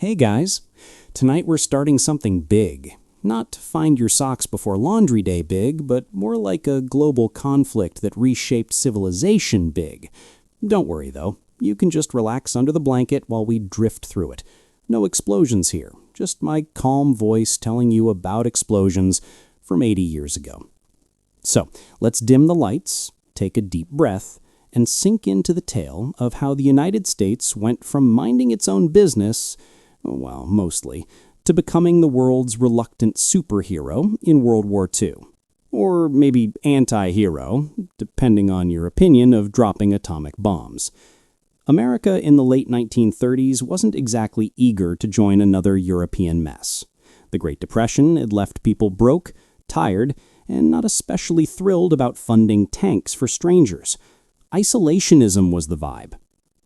Hey guys, tonight we're starting something big. Not to find your socks before laundry day big, but more like a global conflict that reshaped civilization big. Don't worry though, you can just relax under the blanket while we drift through it. No explosions here, just my calm voice telling you about explosions from 80 years ago. So, let's dim the lights, take a deep breath, and sink into the tale of how the United States went from minding its own business, well, mostly, to becoming the world's reluctant superhero in World War II. Or maybe anti-hero, depending on your opinion of dropping atomic bombs. America in the late 1930s wasn't exactly eager to join another European mess. The Great Depression had left people broke, tired, and not especially thrilled about funding tanks for strangers. Isolationism was the vibe.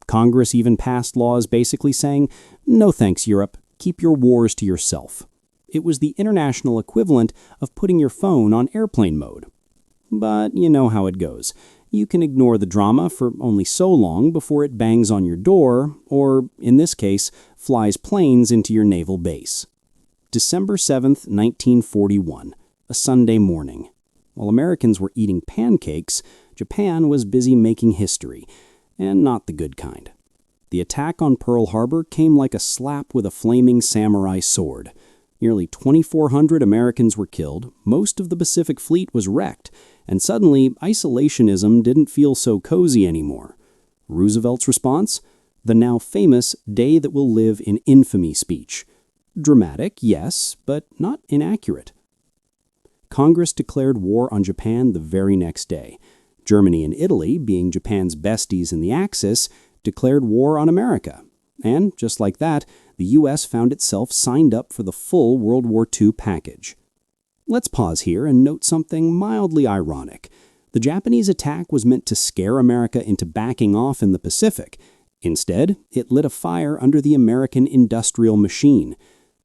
Congress even passed laws basically saying, "No thanks, Europe, keep your wars to yourself." It was the international equivalent of putting your phone on airplane mode. But you know how it goes. You can ignore the drama for only so long before it bangs on your door, or, in this case, flies planes into your naval base. December 7th, 1941, a Sunday morning. While Americans were eating pancakes, Japan was busy making history, and not the good kind. The attack on Pearl Harbor came like a slap with a flaming samurai sword. Nearly 2,400 Americans were killed, most of the Pacific Fleet was wrecked, and suddenly isolationism didn't feel so cozy anymore. Roosevelt's response? The now famous "Day That Will Live in Infamy" speech. Dramatic, yes, but not inaccurate. Congress declared war on Japan the very next day. Germany and Italy, being Japan's besties in the Axis, declared war on America. And, just like that, the U.S. found itself signed up for the full World War II package. Let's pause here and note something mildly ironic. The Japanese attack was meant to scare America into backing off in the Pacific. Instead, it lit a fire under the American industrial machine.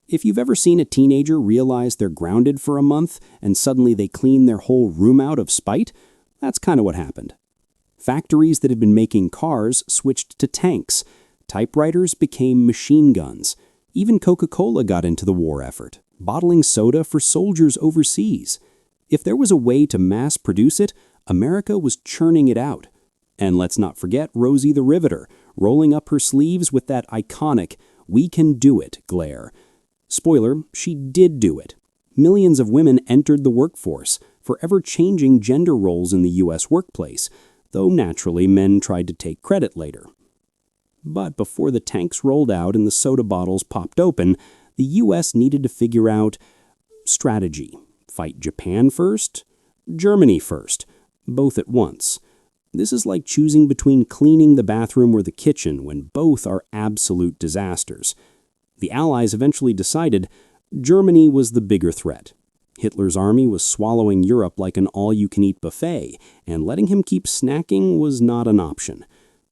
If you've ever seen a teenager realize they're grounded for a month and suddenly they clean their whole room out of spite, that's kind of what happened. Factories that had been making cars switched to tanks. Typewriters became machine guns. Even Coca-Cola got into the war effort, bottling soda for soldiers overseas. If there was a way to mass produce it, America was churning it out. And let's not forget Rosie the Riveter, rolling up her sleeves with that iconic "We can do it" glare. Spoiler, she did do it. Millions of women entered the workforce, forever changing gender roles in the U.S. workplace, though naturally men tried to take credit later. But before the tanks rolled out and the soda bottles popped open, the U.S. needed to figure out strategy. Fight Japan first? Germany first? Both at once. This is like choosing between cleaning the bathroom or the kitchen when both are absolute disasters. The Allies eventually decided Germany was the bigger threat. Hitler's army was swallowing Europe like an all-you-can-eat buffet, and letting him keep snacking was not an option.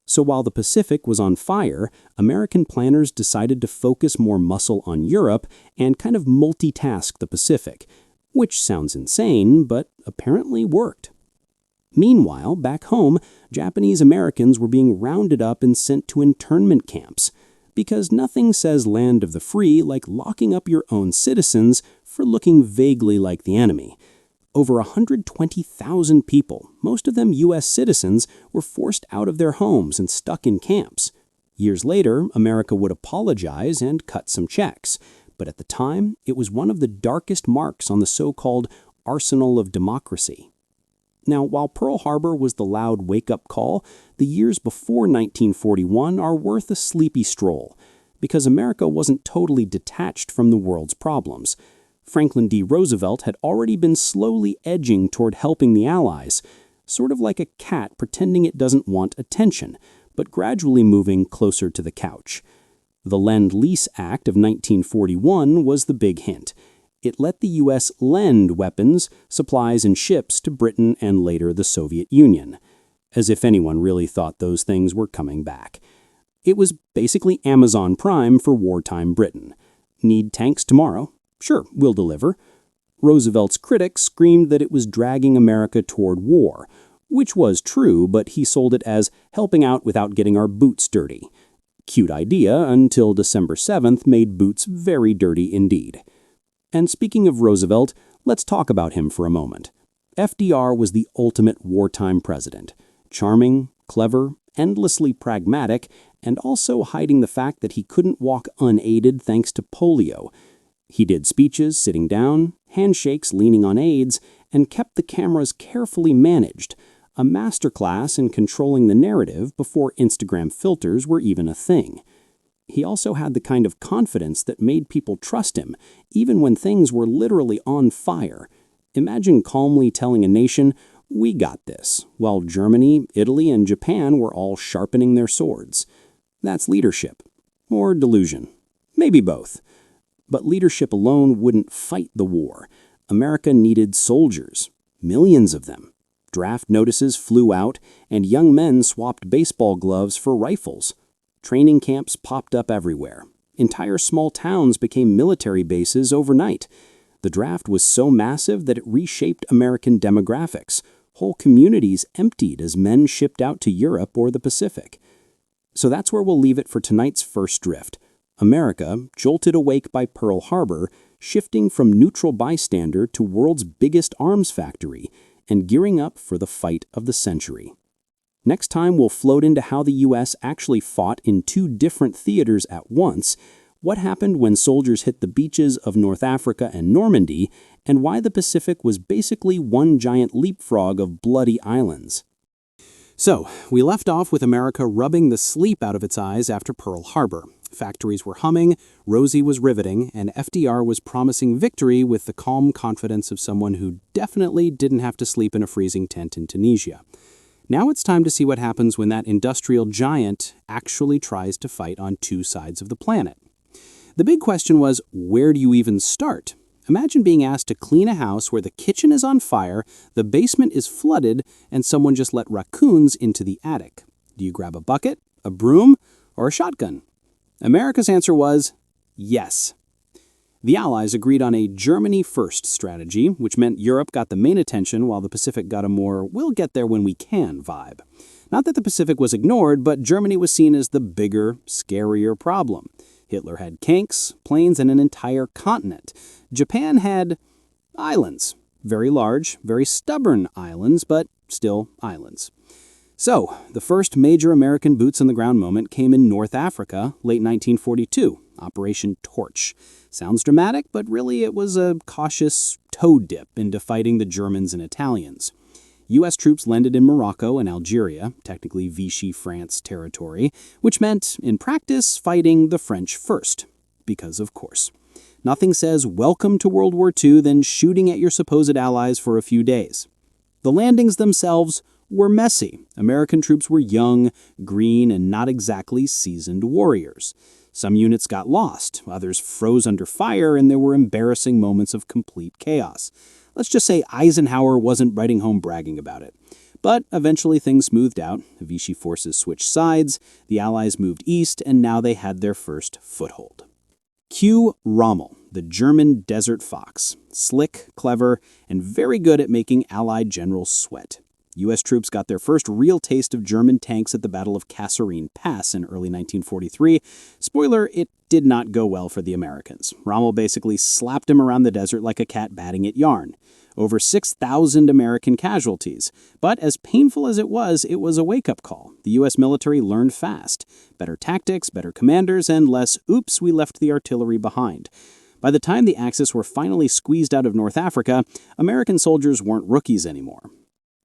So while the Pacific was on fire, American planners decided to focus more muscle on Europe and kind of multitask the Pacific, which sounds insane, but apparently worked. Meanwhile, back home, Japanese Americans were being rounded up and sent to internment camps, because nothing says land of the free like locking up your own citizens for looking vaguely like the enemy. Over 120,000 people, most of them U.S. citizens, were forced out of their homes and stuck in camps. Years later, America would apologize and cut some checks, but at the time, it was one of the darkest marks on the so-called arsenal of democracy. Now, while Pearl Harbor was the loud wake-up call, the years before 1941 are worth a sleepy stroll, because America wasn't totally detached from the world's problems. Franklin D. Roosevelt had already been slowly edging toward helping the Allies, sort of like a cat pretending it doesn't want attention, but gradually moving closer to the couch. The Lend-Lease Act of 1941 was the big hint. It let the U.S. lend weapons, supplies, and ships to Britain and later the Soviet Union, as if anyone really thought those things were coming back. It was basically Amazon Prime for wartime Britain. Need tanks tomorrow? Sure, we'll deliver. Roosevelt's critics screamed that it was dragging America toward war, which was true, but he sold it as helping out without getting our boots dirty. Cute idea until December 7th made boots very dirty indeed. And speaking of Roosevelt, let's talk about him for a moment. FDR was the ultimate wartime president. Charming, clever, endlessly pragmatic, and also hiding the fact that he couldn't walk unaided thanks to polio. He did speeches sitting down, handshakes leaning on aides, and kept the cameras carefully managed, a masterclass in controlling the narrative before Instagram filters were even a thing. He also had the kind of confidence that made people trust him, even when things were literally on fire. Imagine calmly telling a nation, "We got this," while Germany, Italy, and Japan were all sharpening their swords. That's leadership. Or delusion. Maybe both. But leadership alone wouldn't fight the war. America needed soldiers. Millions of them. Draft notices flew out, and young men swapped baseball gloves for rifles. Training camps popped up everywhere. Entire small towns became military bases overnight. The draft was so massive that it reshaped American demographics. Whole communities emptied as men shipped out to Europe or the Pacific. So that's where we'll leave it for tonight's first drift. America, jolted awake by Pearl Harbor, shifting from neutral bystander to world's biggest arms factory, and gearing up for the fight of the century. Next time, we'll float into how the U.S. actually fought in two different theaters at once, what happened when soldiers hit the beaches of North Africa and Normandy, and why the Pacific was basically one giant leapfrog of bloody islands. So, we left off with America rubbing the sleep out of its eyes after Pearl Harbor. Factories were humming, Rosie was riveting, and FDR was promising victory with the calm confidence of someone who definitely didn't have to sleep in a freezing tent in Tunisia. Now it's time to see what happens when that industrial giant actually tries to fight on two sides of the planet. The big question was, where do you even start? Imagine being asked to clean a house where the kitchen is on fire, the basement is flooded, and someone just let raccoons into the attic. Do you grab a bucket, a broom, or a shotgun? America's answer was yes. The Allies agreed on a Germany-first strategy, which meant Europe got the main attention while the Pacific got a more "we'll get there when we can" vibe. Not that the Pacific was ignored, but Germany was seen as the bigger, scarier problem. Hitler had tanks, planes, and an entire continent. Japan had islands. Very large, very stubborn islands, but still islands. So, the first major American boots-on-the-ground moment came in North Africa, late 1942, Operation Torch. Sounds dramatic, but really it was a cautious toe dip into fighting the Germans and Italians. U.S. troops landed in Morocco and Algeria, technically Vichy France territory, which meant, in practice, fighting the French first. Because, of course. Nothing says welcome to World War II than shooting at your supposed allies for a few days. The landings themselves were messy. American troops were young, green, and not exactly seasoned warriors. Some units got lost, others froze under fire, and there were embarrassing moments of complete chaos. Let's just say Eisenhower wasn't writing home bragging about it. But eventually things smoothed out, the Vichy forces switched sides, the Allies moved east, and now they had their first foothold. Cue Rommel, the German desert fox, slick, clever, and very good at making Allied generals sweat. U.S. troops got their first real taste of German tanks at the Battle of Kasserine Pass in early 1943. Spoiler, it did not go well for the Americans. Rommel basically slapped him around the desert like a cat batting at yarn. Over 6,000 American casualties. But as painful as it was a wake-up call. The U.S. military learned fast. Better tactics, better commanders, and less, oops, we left the artillery behind. By the time the Axis were finally squeezed out of North Africa, American soldiers weren't rookies anymore.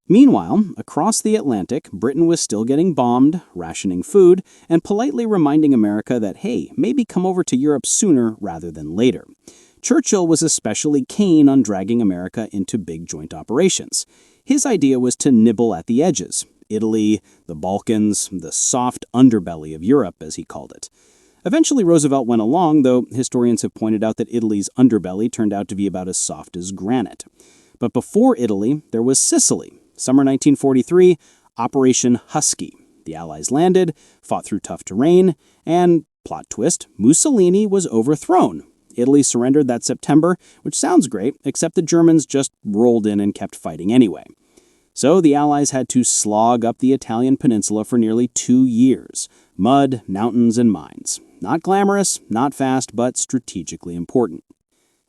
Meanwhile, across the Atlantic, Britain was still getting bombed, rationing food, and politely reminding America that, hey, maybe come over to Europe sooner rather than later. Churchill was especially keen on dragging America into big joint operations. His idea was to nibble at the edges. Italy, the Balkans, the soft underbelly of Europe, as he called it. Eventually, Roosevelt went along, though historians have pointed out that Italy's underbelly turned out to be about as soft as granite. But before Italy, there was Sicily. Summer 1943, Operation Husky. The Allies landed, fought through tough terrain, and, plot twist, Mussolini was overthrown. Italy surrendered that September, which sounds great, except the Germans just rolled in and kept fighting anyway. So the Allies had to slog up the Italian peninsula for nearly 2 years. Mud, mountains, and mines. Not glamorous, not fast, but strategically important.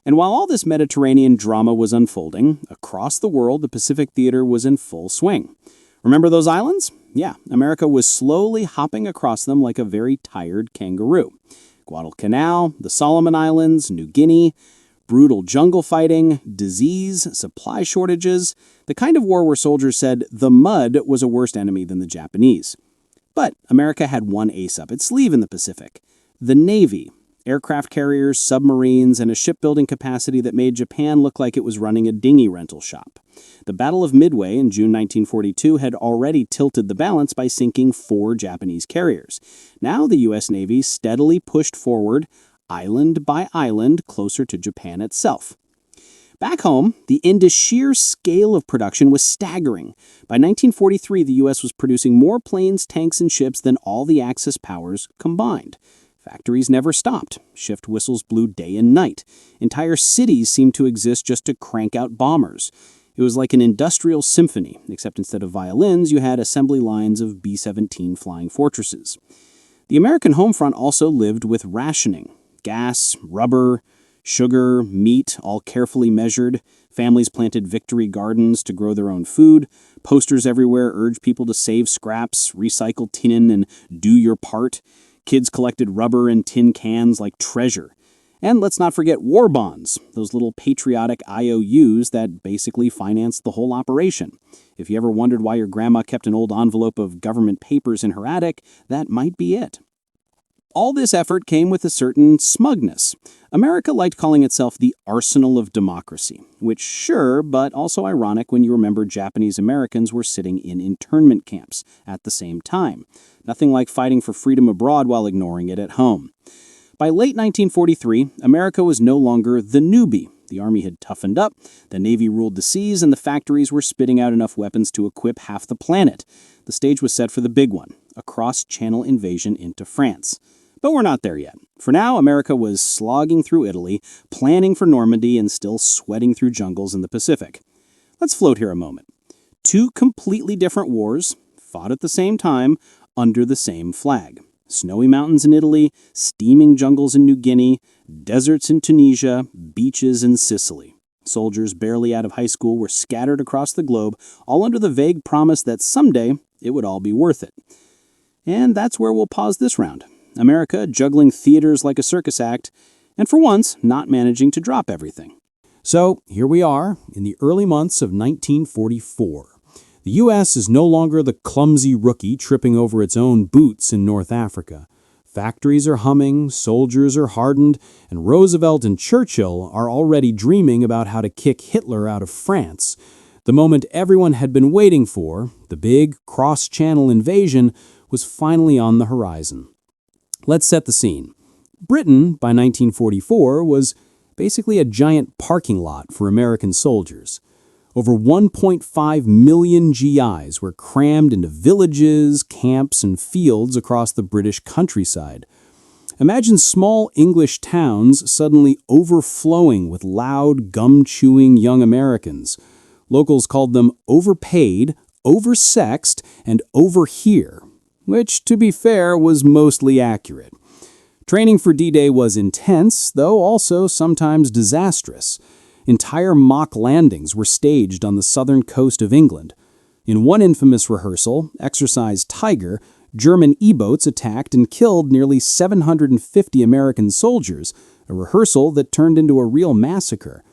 And while all this Mediterranean drama was unfolding, across the world the Pacific theater was in full swing. Remember those islands? Yeah, America was slowly hopping across them like a very tired kangaroo. Guadalcanal, the Solomon Islands, New Guinea, brutal jungle fighting, disease, supply shortages, the kind of war where soldiers said the mud was a worse enemy than the Japanese. But America had one ace up its sleeve in the Pacific: the Navy. Aircraft carriers, submarines, and a shipbuilding capacity that made Japan look like it was running a dinghy rental shop. The Battle of Midway in June 1942 had already tilted the balance by sinking 4 Japanese carriers. Now the U.S. Navy steadily pushed forward, island by island, closer to Japan itself. Back home, the sheer scale of production was staggering. By 1943, the U.S. was producing more planes, tanks, and ships than all the Axis powers combined. Factories never stopped. Shift whistles blew day and night. Entire cities seemed to exist just to crank out bombers. It was like an industrial symphony, except instead of violins, you had assembly lines of B-17 flying fortresses. The American home front also lived with rationing. Gas, rubber, sugar, meat, all carefully measured. Families planted victory gardens to grow their own food. Posters everywhere urged people to save scraps, recycle tin, and do your part. Kids collected rubber and tin cans like treasure. And let's not forget war bonds, those little patriotic IOUs that basically financed the whole operation. If you ever wondered why your grandma kept an old envelope of government papers in her attic, that might be it. All this effort came with a certain smugness. America liked calling itself the arsenal of democracy, which sure, but also ironic when you remember Japanese Americans were sitting in internment camps at the same time. Nothing like fighting for freedom abroad while ignoring it at home. By late 1943, America was no longer the newbie. The Army had toughened up, the Navy ruled the seas, and the factories were spitting out enough weapons to equip half the planet. The stage was set for the big one, a cross-channel invasion into France. But we're not there yet. For now, America was slogging through Italy, planning for Normandy, and still sweating through jungles in the Pacific. Let's float here a moment. 2 completely different wars, fought at the same time, under the same flag. Snowy mountains in Italy, steaming jungles in New Guinea, deserts in Tunisia, beaches in Sicily. Soldiers barely out of high school were scattered across the globe, all under the vague promise that someday it would all be worth it. And that's where we'll pause this round. America juggling theaters like a circus act, and for once, not managing to drop everything. So, here we are, in the early months of 1944. The U.S. is no longer the clumsy rookie tripping over its own boots in North Africa. Factories are humming, soldiers are hardened, and Roosevelt and Churchill are already dreaming about how to kick Hitler out of France. The moment everyone had been waiting for, the big cross-channel invasion, was finally on the horizon. Let's set the scene. Britain, by 1944, was basically a giant parking lot for American soldiers. Over 1.5 million GIs were crammed into villages, camps, and fields across the British countryside. Imagine small English towns suddenly overflowing with loud, gum-chewing young Americans. Locals called them overpaid, oversexed, and overhere, which, to be fair, was mostly accurate. Training for D-Day was intense, though also sometimes disastrous. Entire mock landings were staged on the southern coast of England. In one infamous rehearsal, Exercise Tiger, German E-boats attacked and killed nearly 750 American soldiers, a rehearsal that turned into a real massacre.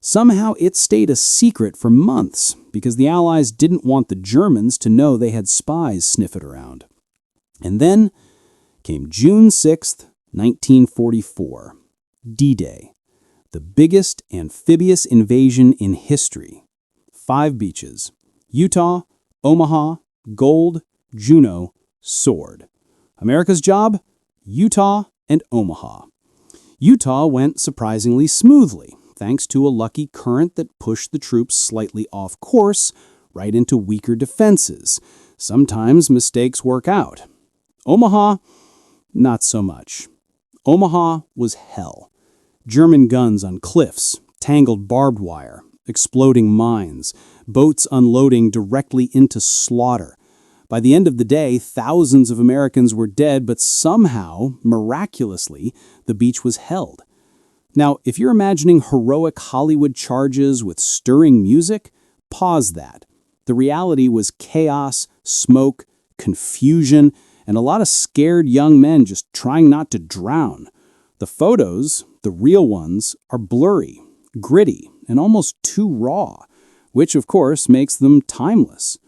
Somehow it stayed a secret for months because the Allies didn't want the Germans to know they had spies sniffing around. And then came June 6th, 1944, D-Day. The biggest amphibious invasion in history. 5 beaches: Utah, Omaha, Gold, Juneau, Sword. America's job? Utah and Omaha. Utah went surprisingly smoothly, thanks to a lucky current that pushed the troops slightly off course, right into weaker defenses. Sometimes mistakes work out. Omaha, not so much. Omaha was hell. German guns on cliffs, tangled barbed wire, exploding mines, boats unloading directly into slaughter. By the end of the day, thousands of Americans were dead, but somehow, miraculously, the beach was held. Now, if you're imagining heroic Hollywood charges with stirring music, pause that. The reality was chaos, smoke, confusion, and a lot of scared young men just trying not to drown. The photos, the real ones, are blurry, gritty, and almost too raw, which of course makes them timeless.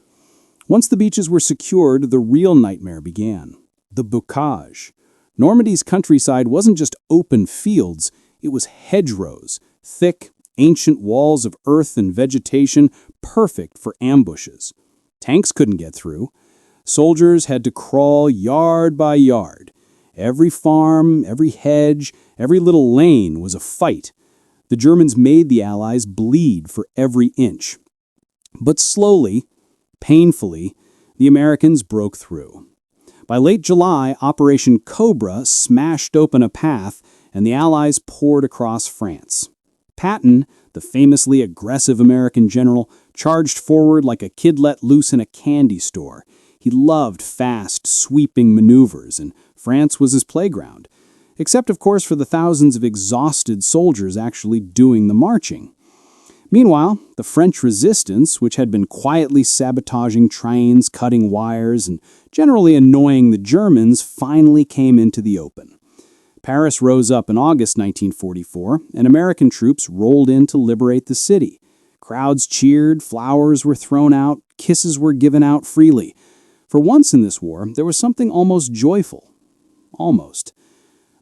Once the beaches were secured, the real nightmare began. The bocage. Normandy's countryside wasn't just open fields, it was hedgerows, thick, ancient walls of earth and vegetation, perfect for ambushes. Tanks couldn't get through. Soldiers had to crawl yard by yard. Every farm, every hedge, every little lane was a fight. The Germans made the Allies bleed for every inch. But slowly, painfully, the Americans broke through. By late July, Operation Cobra smashed open a path, and the Allies poured across France. Patton, the famously aggressive American general, charged forward like a kid let loose in a candy store. He loved fast, sweeping maneuvers, and France was his playground. Except, of course, for the thousands of exhausted soldiers actually doing the marching. Meanwhile, the French resistance, which had been quietly sabotaging trains, cutting wires, and generally annoying the Germans, finally came into the open. Paris rose up in August 1944, and American troops rolled in to liberate the city. Crowds cheered, flowers were thrown out, kisses were given out freely. For once in this war, there was something almost joyful. Almost.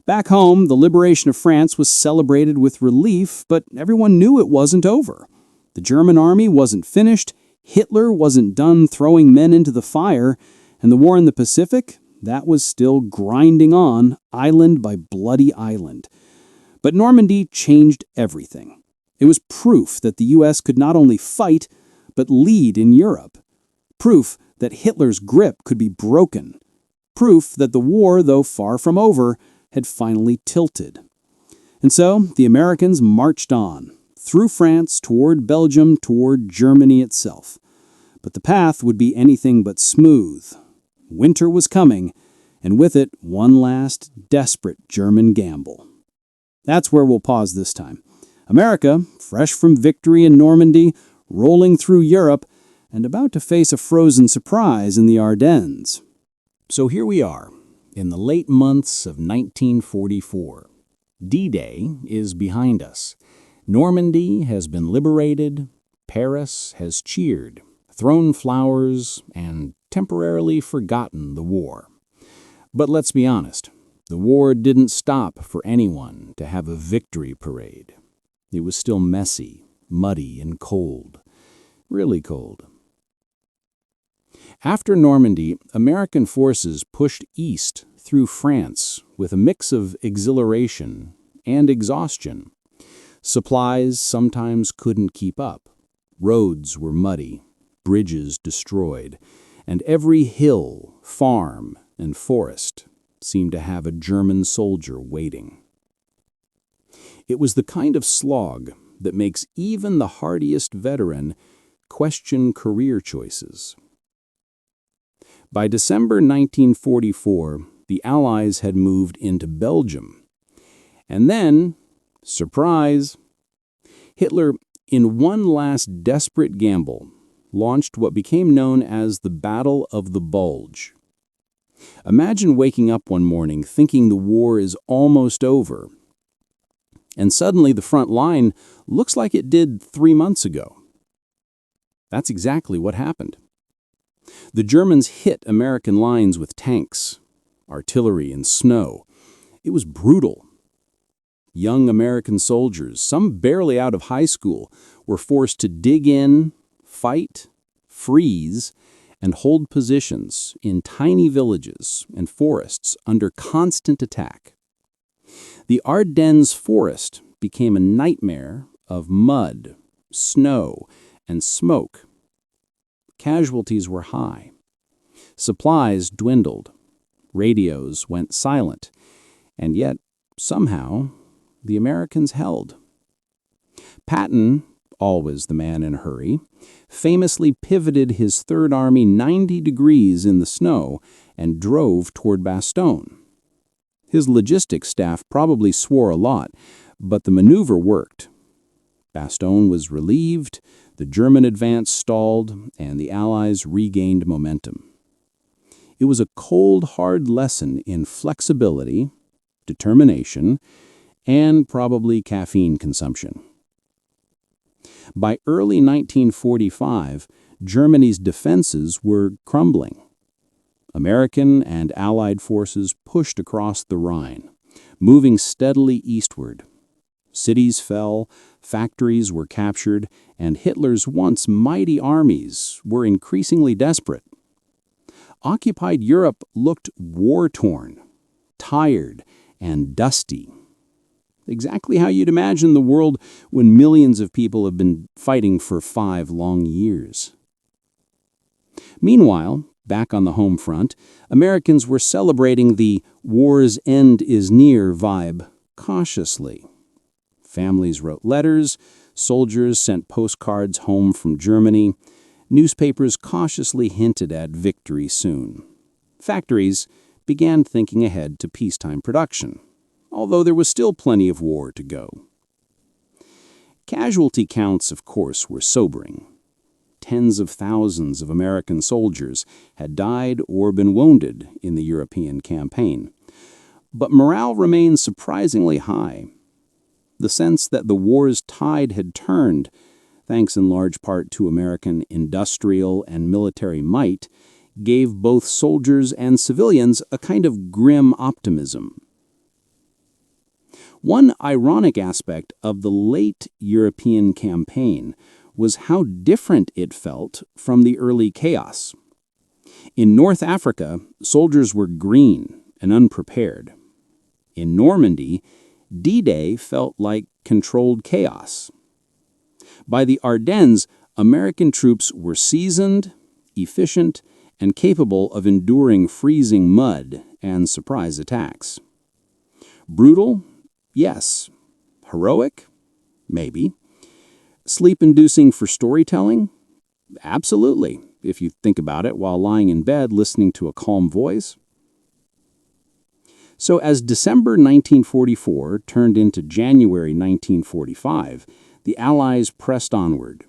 Back home, the liberation of France was celebrated with relief, but everyone knew it wasn't over. The German army wasn't finished, Hitler wasn't done throwing men into the fire, and the war in the Pacific, that was still grinding on, island by bloody island. But Normandy changed everything. It was proof that the U.S. could not only fight, but lead in Europe. Proof that Hitler's grip could be broken. Proof that the war, though far from over, had finally tilted. And so the Americans marched on, through France, toward Belgium, toward Germany itself. But the path would be anything but smooth. Winter was coming, and with it, one last desperate German gamble. That's where we'll pause this time. America, fresh from victory in Normandy, rolling through Europe, and about to face a frozen surprise in the Ardennes. So here we are, in the late months of 1944. D-Day is behind us. Normandy has been liberated. Paris has cheered, thrown flowers, and temporarily forgotten the war. But let's be honest, the war didn't stop for anyone to have a victory parade. It was still messy, muddy, and cold. Really cold. After Normandy, American forces pushed east through France with a mix of exhilaration and exhaustion. Supplies sometimes couldn't keep up. Roads were muddy, bridges destroyed, and every hill, farm, and forest seemed to have a German soldier waiting. It was the kind of slog that makes even the hardiest veteran question career choices. By December 1944, the Allies had moved into Belgium. And then, surprise, Hitler, in one last desperate gamble, launched what became known as the Battle of the Bulge. Imagine waking up one morning thinking the war is almost over, and suddenly the front line looks like it did 3 months ago. That's exactly what happened. The Germans hit American lines with tanks, artillery, and snow. It was brutal. Young American soldiers, some barely out of high school, were forced to dig in, fight, freeze, and hold positions in tiny villages and forests under constant attack. The Ardennes forest became a nightmare of mud, snow, and smoke. Casualties were high. Supplies dwindled. Radios went silent. And yet, somehow, the Americans held. Patton, always the man in a hurry, famously pivoted his Third Army 90 degrees in the snow and drove toward Bastogne. His logistics staff probably swore a lot, but the maneuver worked. Bastogne was relieved, the German advance stalled, and the Allies regained momentum. It was a cold, hard lesson in flexibility, determination, and probably caffeine consumption. By early 1945, Germany's defenses were crumbling. American and Allied forces pushed across the Rhine, moving steadily eastward. Cities fell, factories were captured, and Hitler's once mighty armies were increasingly desperate. Occupied Europe looked war-torn, tired, and dusty. Exactly how you'd imagine the world when millions of people have been fighting for 5 long years. Meanwhile, back on the home front, Americans were celebrating the "war's end is near" vibe cautiously. Families wrote letters, soldiers sent postcards home from Germany, newspapers cautiously hinted at victory soon. Factories began thinking ahead to peacetime production, although there was still plenty of war to go. Casualty counts, of course, were sobering. Tens of thousands of American soldiers had died or been wounded in the European campaign. But morale remained surprisingly high. The sense that the war's tide had turned, thanks in large part to American industrial and military might, gave both soldiers and civilians a kind of grim optimism. One ironic aspect of the late European campaign was how different it felt from the early chaos. In North Africa, soldiers were green and unprepared. In Normandy, D-Day felt like controlled chaos. By the Ardennes, American troops were seasoned, efficient, and capable of enduring freezing mud and surprise attacks. Brutal? Yes. Heroic? Maybe. Sleep-inducing for storytelling? Absolutely, if you think about it while lying in bed listening to a calm voice. So as December 1944 turned into January 1945, the Allies pressed onward.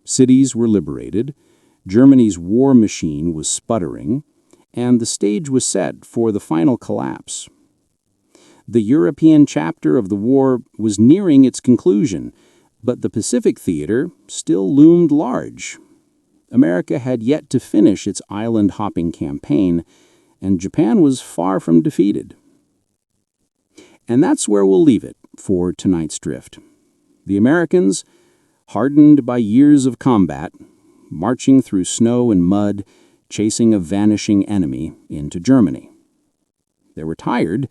Cities were liberated, Germany's war machine was sputtering, and the stage was set for the final collapse. The European chapter of the war was nearing its conclusion, but the Pacific theater still loomed large. America had yet to finish its island-hopping campaign, and Japan was far from defeated. And that's where we'll leave it for tonight's drift. The Americans, hardened by years of combat, marching through snow and mud, chasing a vanishing enemy into Germany. They were tired,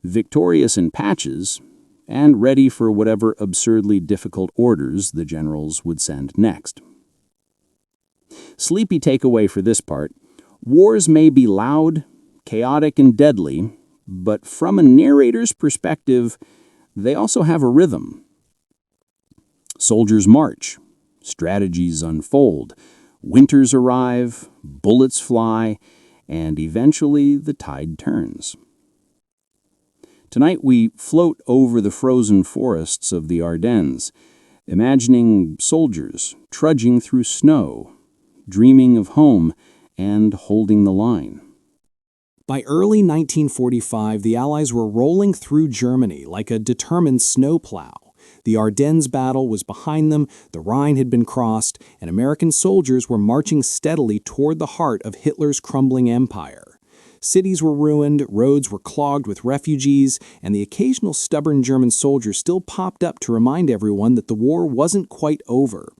victorious in patches, and ready for whatever absurdly difficult orders the generals would send next. Sleepy takeaway for this part: wars may be loud, chaotic, and deadly, but from a narrator's perspective, they also have a rhythm. Soldiers march, strategies unfold, winters arrive, bullets fly, and eventually the tide turns. Tonight we float over the frozen forests of the Ardennes, imagining soldiers trudging through snow, dreaming of home, and holding the line. By early 1945, the Allies were rolling through Germany like a determined snowplow. The Ardennes battle was behind them, the Rhine had been crossed, and American soldiers were marching steadily toward the heart of Hitler's crumbling empire. Cities were ruined, roads were clogged with refugees, and the occasional stubborn German soldier still popped up to remind everyone that the war wasn't quite over.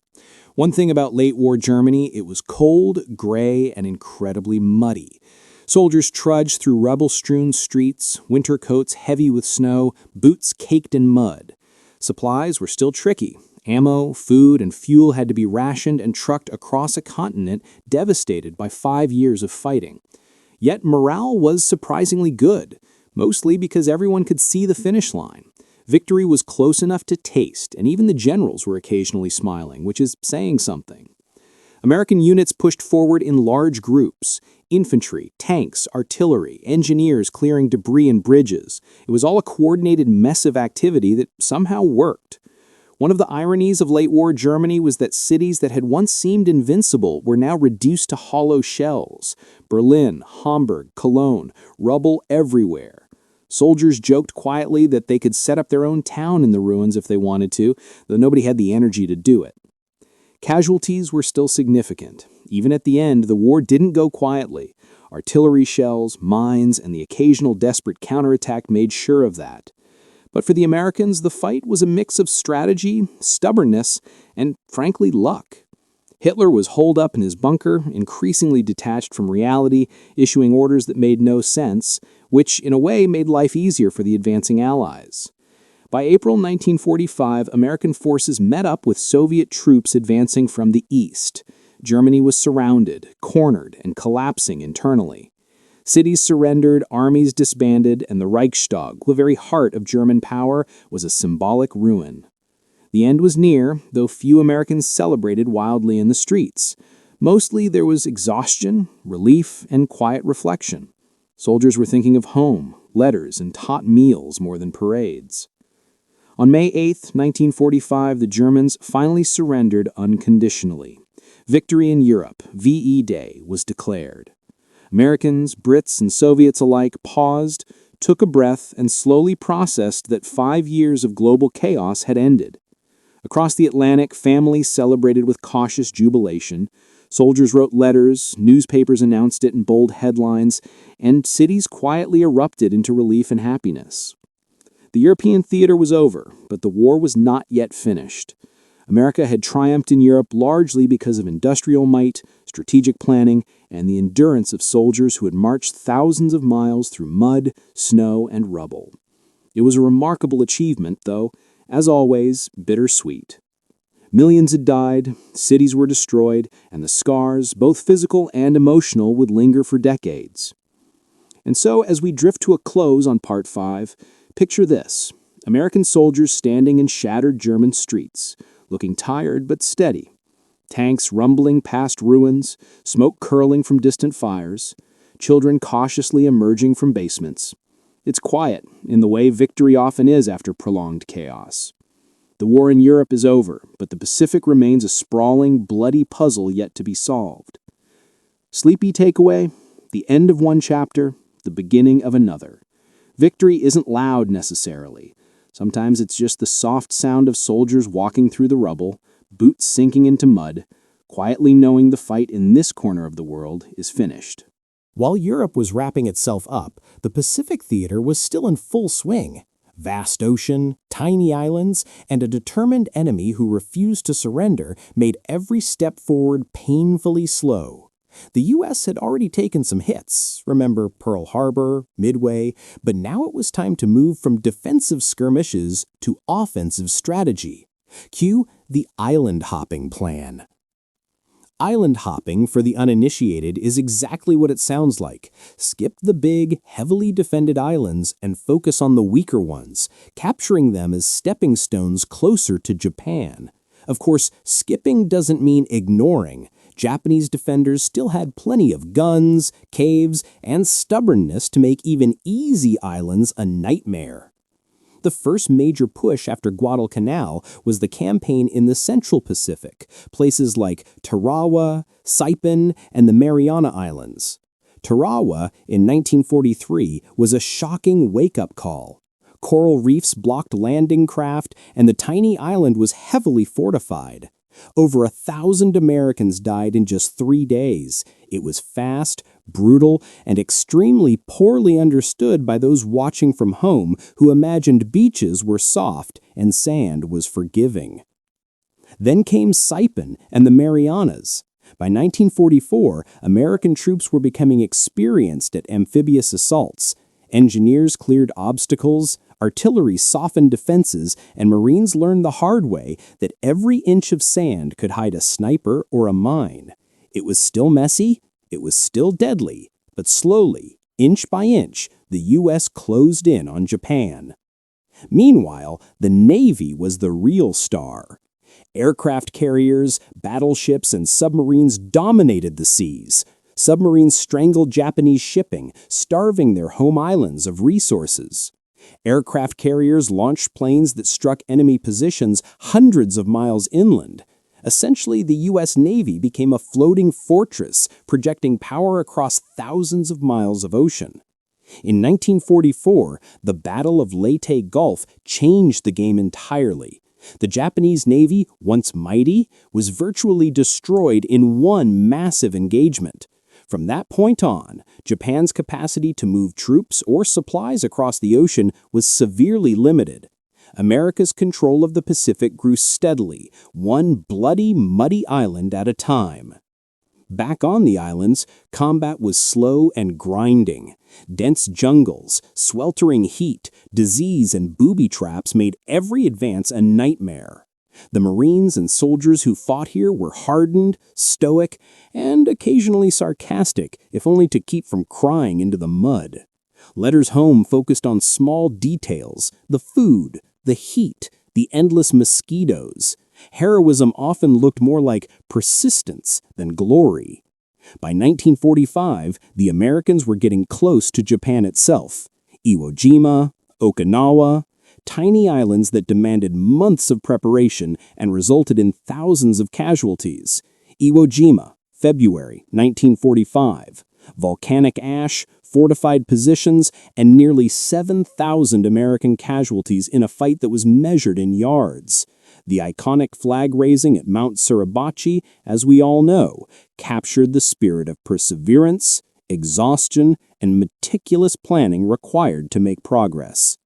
One thing about late war Germany, it was cold, gray, and incredibly muddy. Soldiers trudged through rubble-strewn streets, winter coats heavy with snow, boots caked in mud. Supplies were still tricky. Ammo, food, and fuel had to be rationed and trucked across a continent devastated by 5 years of fighting. Yet morale was surprisingly good, mostly because everyone could see the finish line. Victory was close enough to taste, and even the generals were occasionally smiling, which is saying something. American units pushed forward in large groups. Infantry, tanks, artillery, engineers clearing debris and bridges. It was all a coordinated mess of activity that somehow worked. One of the ironies of late-war Germany was that cities that had once seemed invincible were now reduced to hollow shells. Berlin, Hamburg, Cologne, rubble everywhere. Soldiers joked quietly that they could set up their own town in the ruins if they wanted to, though nobody had the energy to do it. Casualties were still significant. Even at the end, the war didn't go quietly. Artillery shells, mines, and the occasional desperate counterattack made sure of that. But for the Americans, the fight was a mix of strategy, stubbornness, and, frankly, luck. Hitler was holed up in his bunker, increasingly detached from reality, issuing orders that made no sense, which, in a way, made life easier for the advancing Allies. By April 1945, American forces met up with Soviet troops advancing from the east. Germany was surrounded, cornered, and collapsing internally. Cities surrendered, armies disbanded, and the Reichstag, the very heart of German power, was a symbolic ruin. The end was near, though few Americans celebrated wildly in the streets. Mostly there was exhaustion, relief, and quiet reflection. Soldiers were thinking of home, letters, and hot meals more than parades. On May 8, 1945, the Germans finally surrendered unconditionally. Victory in Europe, VE Day, was declared. Americans, Brits, and Soviets alike paused, took a breath, and slowly processed that 5 years of global chaos had ended. Across the Atlantic, families celebrated with cautious jubilation. Soldiers wrote letters, newspapers announced it in bold headlines, and cities quietly erupted into relief and happiness. The European theater was over, but the war was not yet finished. America had triumphed in Europe largely because of industrial might, strategic planning, and the endurance of soldiers who had marched thousands of miles through mud, snow, and rubble. It was a remarkable achievement, though, as always, bittersweet. Millions had died, cities were destroyed, and the scars, both physical and emotional, would linger for decades. And so, as we drift to a close on Part 5, picture this: American soldiers standing in shattered German streets, looking tired but steady. Tanks rumbling past ruins, smoke curling from distant fires, children cautiously emerging from basements. It's quiet, in the way victory often is after prolonged chaos. The war in Europe is over, but the Pacific remains a sprawling, bloody puzzle yet to be solved. Sleepy takeaway: the end of one chapter, the beginning of another. Victory isn't loud necessarily. Sometimes it's just the soft sound of soldiers walking through the rubble, boots sinking into mud, quietly knowing the fight in this corner of the world is finished. While Europe was wrapping itself up, the Pacific theater was still in full swing. Vast ocean, tiny islands, and a determined enemy who refused to surrender made every step forward painfully slow. The U.S. had already taken some hits, remember Pearl Harbor, Midway, but now it was time to move from defensive skirmishes to offensive strategy. Cue the island hopping plan. Island hopping, for the uninitiated, is exactly what it sounds like. Skip the big, heavily defended islands and focus on the weaker ones, capturing them as stepping stones closer to Japan. Of course, skipping doesn't mean ignoring. Japanese defenders still had plenty of guns, caves, and stubbornness to make even easy islands a nightmare. The first major push after Guadalcanal was the campaign in the Central Pacific, places like Tarawa, Saipan, and the Mariana Islands. Tarawa, in 1943, was a shocking wake-up call. Coral reefs blocked landing craft, and the tiny island was heavily fortified. Over 1,000 Americans died in just 3 days. It was fast, brutal, and extremely poorly understood by those watching from home who imagined beaches were soft and sand was forgiving. Then came Saipan and the Marianas. By 1944, American troops were becoming experienced at amphibious assaults. Engineers cleared obstacles, artillery softened defenses, and Marines learned the hard way that every inch of sand could hide a sniper or a mine. It was still messy, it was still deadly, but slowly, inch by inch, the U.S. closed in on Japan. Meanwhile, the Navy was the real star. Aircraft carriers, battleships, and submarines dominated the seas. Submarines strangled Japanese shipping, starving their home islands of resources. Aircraft carriers launched planes that struck enemy positions hundreds of miles inland. Essentially, the U.S. Navy became a floating fortress, projecting power across thousands of miles of ocean. In 1944, the Battle of Leyte Gulf changed the game entirely. The Japanese Navy, once mighty, was virtually destroyed in one massive engagement. From that point on, Japan's capacity to move troops or supplies across the ocean was severely limited. America's control of the Pacific grew steadily, one bloody, muddy island at a time. Back on the islands, combat was slow and grinding. Dense jungles, sweltering heat, disease, and booby traps made every advance a nightmare. The Marines and soldiers who fought here were hardened, stoic, and occasionally sarcastic, if only to keep from crying into the mud. Letters home focused on small details: the food, the heat, the endless mosquitoes. Heroism often looked more like persistence than glory. By 1945, the Americans were getting close to Japan itself. Iwo Jima, Okinawa, tiny islands that demanded months of preparation and resulted in thousands of casualties. Iwo Jima, February 1945. Volcanic ash, fortified positions, and nearly 7,000 American casualties in a fight that was measured in yards. The iconic flag raising at Mount Suribachi, as we all know, captured the spirit of perseverance, exhaustion, and meticulous planning required to make progress.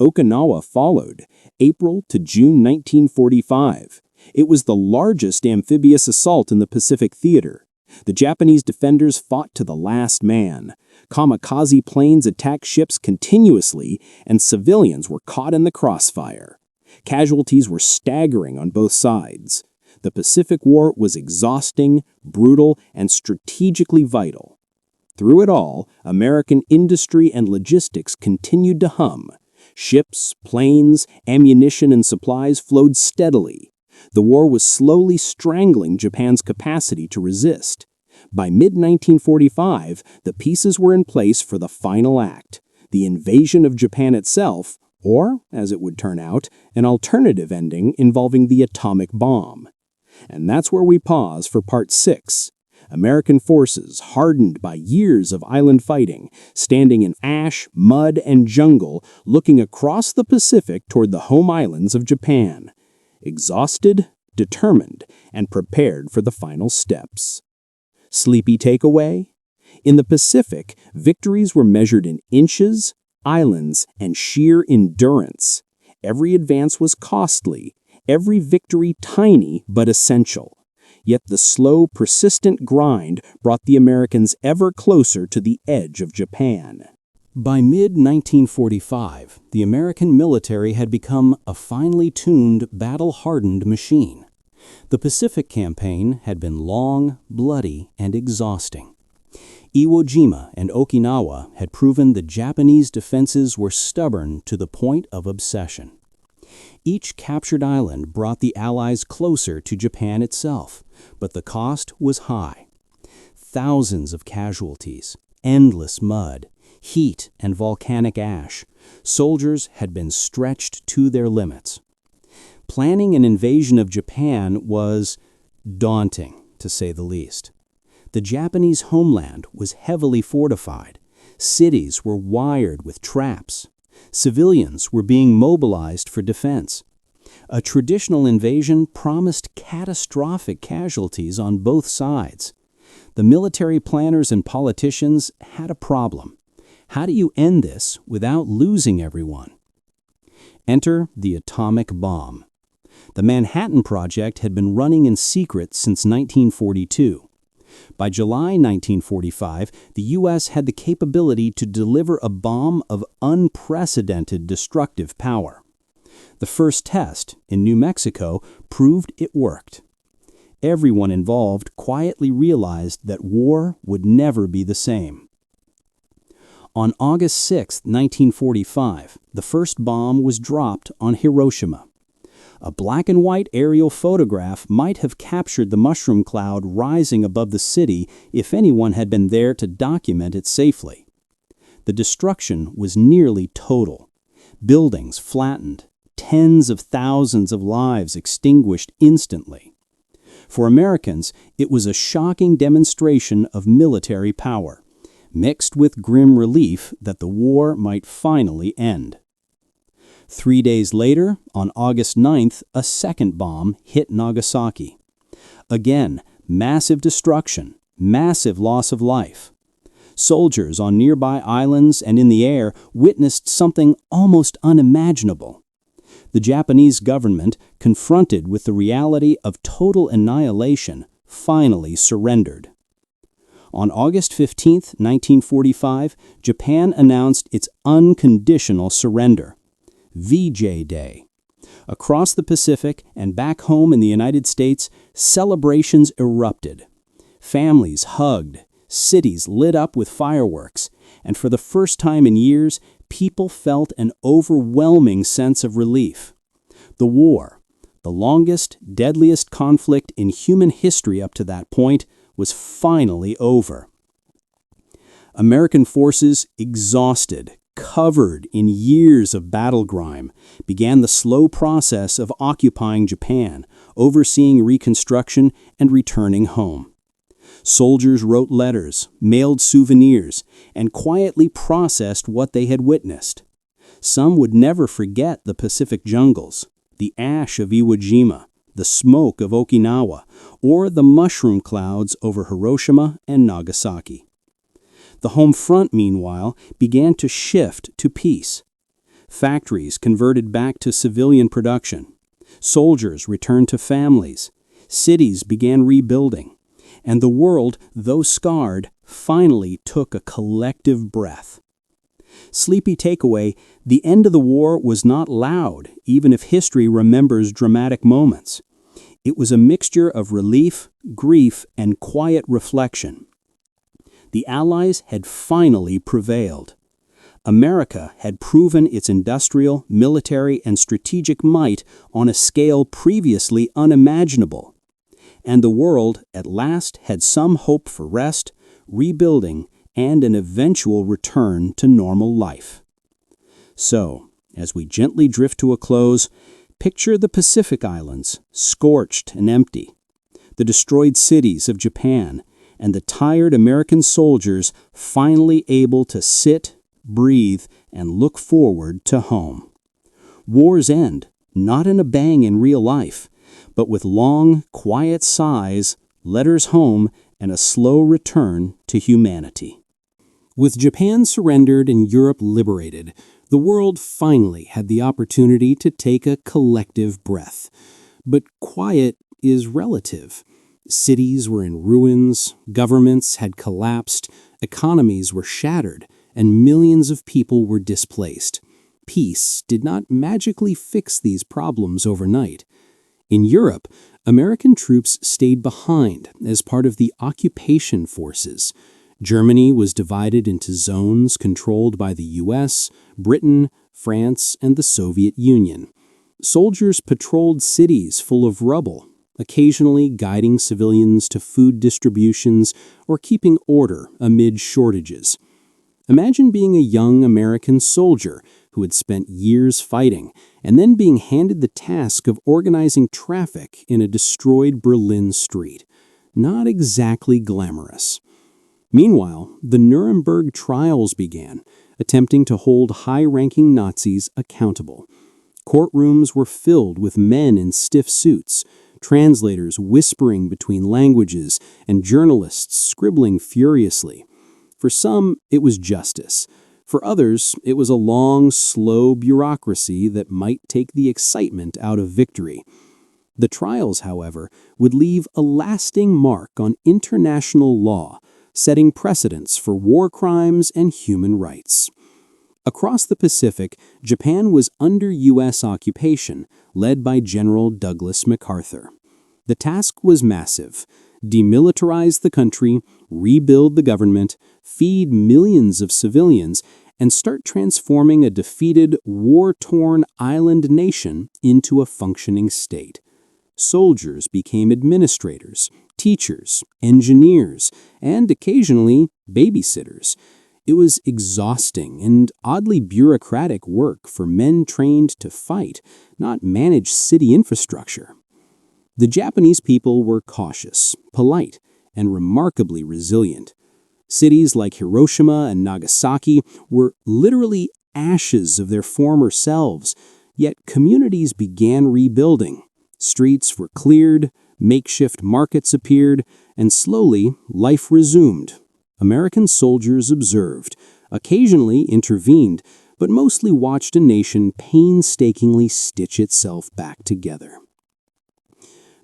Okinawa followed, April to June 1945. It was the largest amphibious assault in the Pacific theater. The Japanese defenders fought to the last man. Kamikaze planes attacked ships continuously, and civilians were caught in the crossfire. Casualties were staggering on both sides. The Pacific War was exhausting, brutal, and strategically vital. Through it all, American industry and logistics continued to hum. Ships, planes, ammunition, and supplies flowed steadily. The war was slowly strangling Japan's capacity to resist. By mid-1945, the pieces were in place for the final act, the invasion of Japan itself, or, as it would turn out, an alternative ending involving the atomic bomb. And that's where we pause for Part 6. American forces, hardened by years of island fighting, standing in ash, mud, and jungle, looking across the Pacific toward the home islands of Japan. Exhausted, determined, and prepared for the final steps. Sleepy takeaway? In the Pacific, victories were measured in inches, islands, and sheer endurance. Every advance was costly, every victory tiny but essential. Yet the slow, persistent grind brought the Americans ever closer to the edge of Japan. By mid-1945, the American military had become a finely tuned, battle-hardened machine. The Pacific Campaign had been long, bloody, and exhausting. Iwo Jima and Okinawa had proven the Japanese defenses were stubborn to the point of obsession. Each captured island brought the Allies closer to Japan itself, but the cost was high. Thousands of casualties, endless mud, heat, and volcanic ash. Soldiers had been stretched to their limits. Planning an invasion of Japan was daunting, to say the least. The Japanese homeland was heavily fortified. Cities were wired with traps. Civilians were being mobilized for defense. A traditional invasion promised catastrophic casualties on both sides. The military planners and politicians had a problem. How do you end this without losing everyone? Enter the atomic bomb. The Manhattan Project had been running in secret since 1942. By July 1945, the U.S. had the capability to deliver a bomb of unprecedented destructive power. The first test, in New Mexico, proved it worked. Everyone involved quietly realized that war would never be the same. On August 6, 1945, the first bomb was dropped on Hiroshima. A black and white aerial photograph might have captured the mushroom cloud rising above the city if anyone had been there to document it safely. The destruction was nearly total. Buildings flattened, tens of thousands of lives extinguished instantly. For Americans, it was a shocking demonstration of military power, mixed with grim relief that the war might finally end. 3 days later, on August 9th, a second bomb hit Nagasaki. Again, massive destruction, massive loss of life. Soldiers on nearby islands and in the air witnessed something almost unimaginable. The Japanese government, confronted with the reality of total annihilation, finally surrendered. On August 15, 1945, Japan announced its unconditional surrender. VJ Day. Across the Pacific and back home in the United States, celebrations erupted. Families hugged, cities lit up with fireworks, and for the first time in years, people felt an overwhelming sense of relief. The war, the longest, deadliest conflict in human history up to that point, was finally over. American forces, exhausted, covered in years of battle grime, began the slow process of occupying Japan, overseeing reconstruction and returning home. Soldiers wrote letters, mailed souvenirs, and quietly processed what they had witnessed. Some would never forget the Pacific jungles, the ash of Iwo Jima, the smoke of Okinawa, or the mushroom clouds over Hiroshima and Nagasaki. The home front, meanwhile, began to shift to peace. Factories converted back to civilian production. Soldiers returned to families. Cities began rebuilding. And the world, though scarred, finally took a collective breath. Sleepy takeaway, the end of the war was not loud, even if history remembers dramatic moments. It was a mixture of relief, grief, and quiet reflection. The Allies had finally prevailed. America had proven its industrial, military, and strategic might on a scale previously unimaginable. And the world, at last, had some hope for rest, rebuilding, and an eventual return to normal life. So, as we gently drift to a close, picture the Pacific Islands, scorched and empty, the destroyed cities of Japan, and the tired American soldiers finally able to sit, breathe, and look forward to home. Wars end, not in a bang in real life, but with long, quiet sighs, letters home, and a slow return to humanity. With Japan surrendered and Europe liberated, the world finally had the opportunity to take a collective breath. But quiet is relative. Cities were in ruins, governments had collapsed, economies were shattered, and millions of people were displaced. Peace did not magically fix these problems overnight. In Europe, American troops stayed behind as part of the occupation forces. Germany was divided into zones controlled by the US, Britain, France, and the Soviet Union. Soldiers patrolled cities full of rubble, occasionally guiding civilians to food distributions or keeping order amid shortages. Imagine being a young American soldier who had spent years fighting and then being handed the task of organizing traffic in a destroyed Berlin street. Not exactly glamorous. Meanwhile, the Nuremberg trials began, attempting to hold high-ranking Nazis accountable. Courtrooms were filled with men in stiff suits, translators whispering between languages, and journalists scribbling furiously. For some, it was justice. For others, it was a long, slow bureaucracy that might take the excitement out of victory. The trials, however, would leave a lasting mark on international law, setting precedents for war crimes and human rights. Across the Pacific, Japan was under U.S. occupation, led by General Douglas MacArthur. The task was massive: demilitarize the country, rebuild the government, feed millions of civilians, and start transforming a defeated, war-torn island nation into a functioning state. Soldiers became administrators, teachers, engineers, and occasionally babysitters. It was exhausting and oddly bureaucratic work for men trained to fight, not manage city infrastructure. The Japanese people were cautious, polite, and remarkably resilient. Cities like Hiroshima and Nagasaki were literally ashes of their former selves, yet communities began rebuilding. Streets were cleared, makeshift markets appeared, and slowly life resumed. American soldiers observed, occasionally intervened, but mostly watched a nation painstakingly stitch itself back together.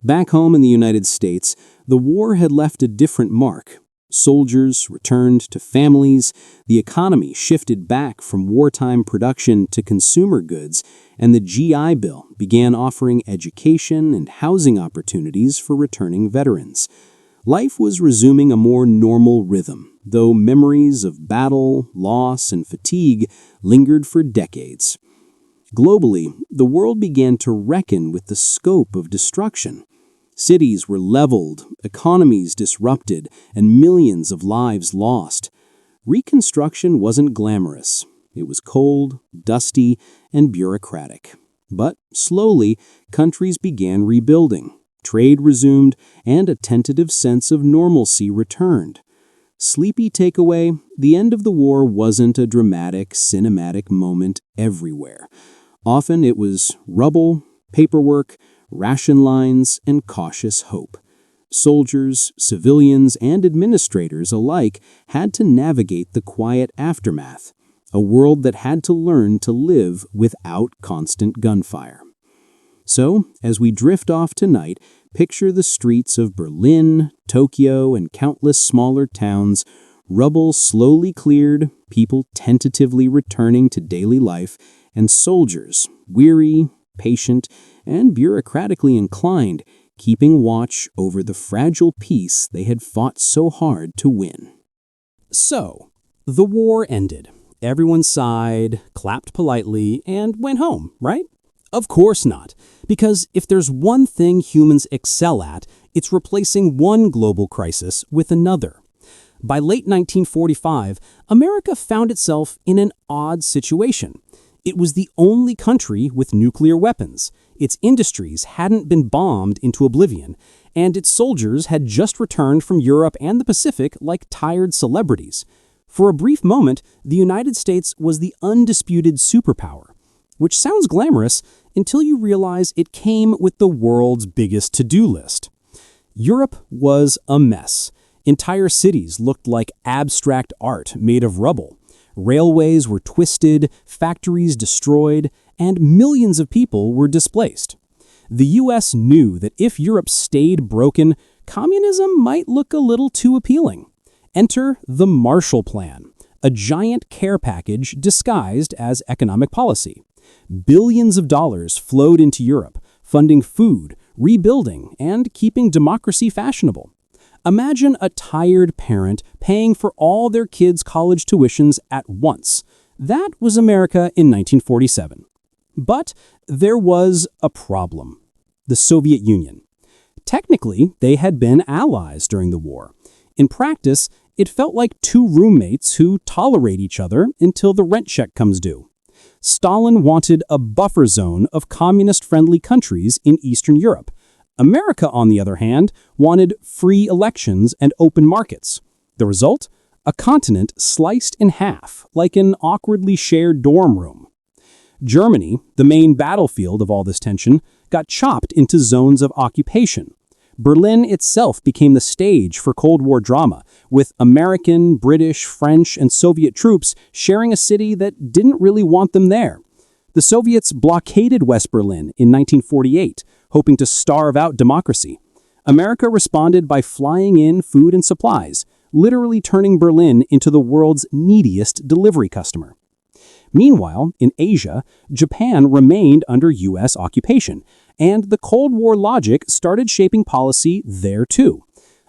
Back home in the United States, the war had left a different mark. Soldiers returned to families, the economy shifted back from wartime production to consumer goods, and the GI Bill began offering education and housing opportunities for returning veterans. Life was resuming a more normal rhythm, though memories of battle, loss, and fatigue lingered for decades. Globally, the world began to reckon with the scope of destruction. Cities were leveled, economies disrupted, and millions of lives lost. Reconstruction wasn't glamorous. It was cold, dusty, and bureaucratic. But slowly, countries began rebuilding. Trade resumed, and a tentative sense of normalcy returned. Sleepy takeaway, the end of the war wasn't a dramatic, cinematic moment everywhere. Often it was rubble, paperwork, ration lines, and cautious hope. Soldiers, civilians, and administrators alike had to navigate the quiet aftermath, a world that had to learn to live without constant gunfire. So, as we drift off tonight, picture the streets of Berlin, Tokyo, and countless smaller towns, rubble slowly cleared, people tentatively returning to daily life, and soldiers, weary, patient, and bureaucratically inclined, keeping watch over the fragile peace they had fought so hard to win. So, the war ended. Everyone sighed, clapped politely, and went home, right? Of course not, because if there's one thing humans excel at, it's replacing one global crisis with another. By late 1945, America found itself in an odd situation. It was the only country with nuclear weapons. Its industries hadn't been bombed into oblivion, and its soldiers had just returned from Europe and the Pacific like tired celebrities. For a brief moment, the United States was the undisputed superpower, which sounds glamorous until you realize it came with the world's biggest to-do list. Europe was a mess. Entire cities looked like abstract art made of rubble. Railways were twisted, factories destroyed, and millions of people were displaced. The U.S. knew that if Europe stayed broken, communism might look a little too appealing. Enter the Marshall Plan, a giant care package disguised as economic policy. Billions of dollars flowed into Europe, funding food, rebuilding, and keeping democracy fashionable. Imagine a tired parent paying for all their kids' college tuitions at once. That was America in 1947. But there was a problem: the Soviet Union. Technically, they had been allies during the war. In practice, it felt like two roommates who tolerate each other until the rent check comes due. Stalin wanted a buffer zone of communist-friendly countries in Eastern Europe. America, on the other hand, wanted free elections and open markets. The result? A continent sliced in half, like an awkwardly shared dorm room. Germany, the main battlefield of all this tension, got chopped into zones of occupation. Berlin itself became the stage for Cold War drama, with American, British, French, and Soviet troops sharing a city that didn't really want them there. The Soviets blockaded West Berlin in 1948, hoping to starve out democracy. America responded by flying in food and supplies, literally turning Berlin into the world's neediest delivery customer. Meanwhile, in Asia, Japan remained under U.S. occupation, and the Cold War logic started shaping policy there too.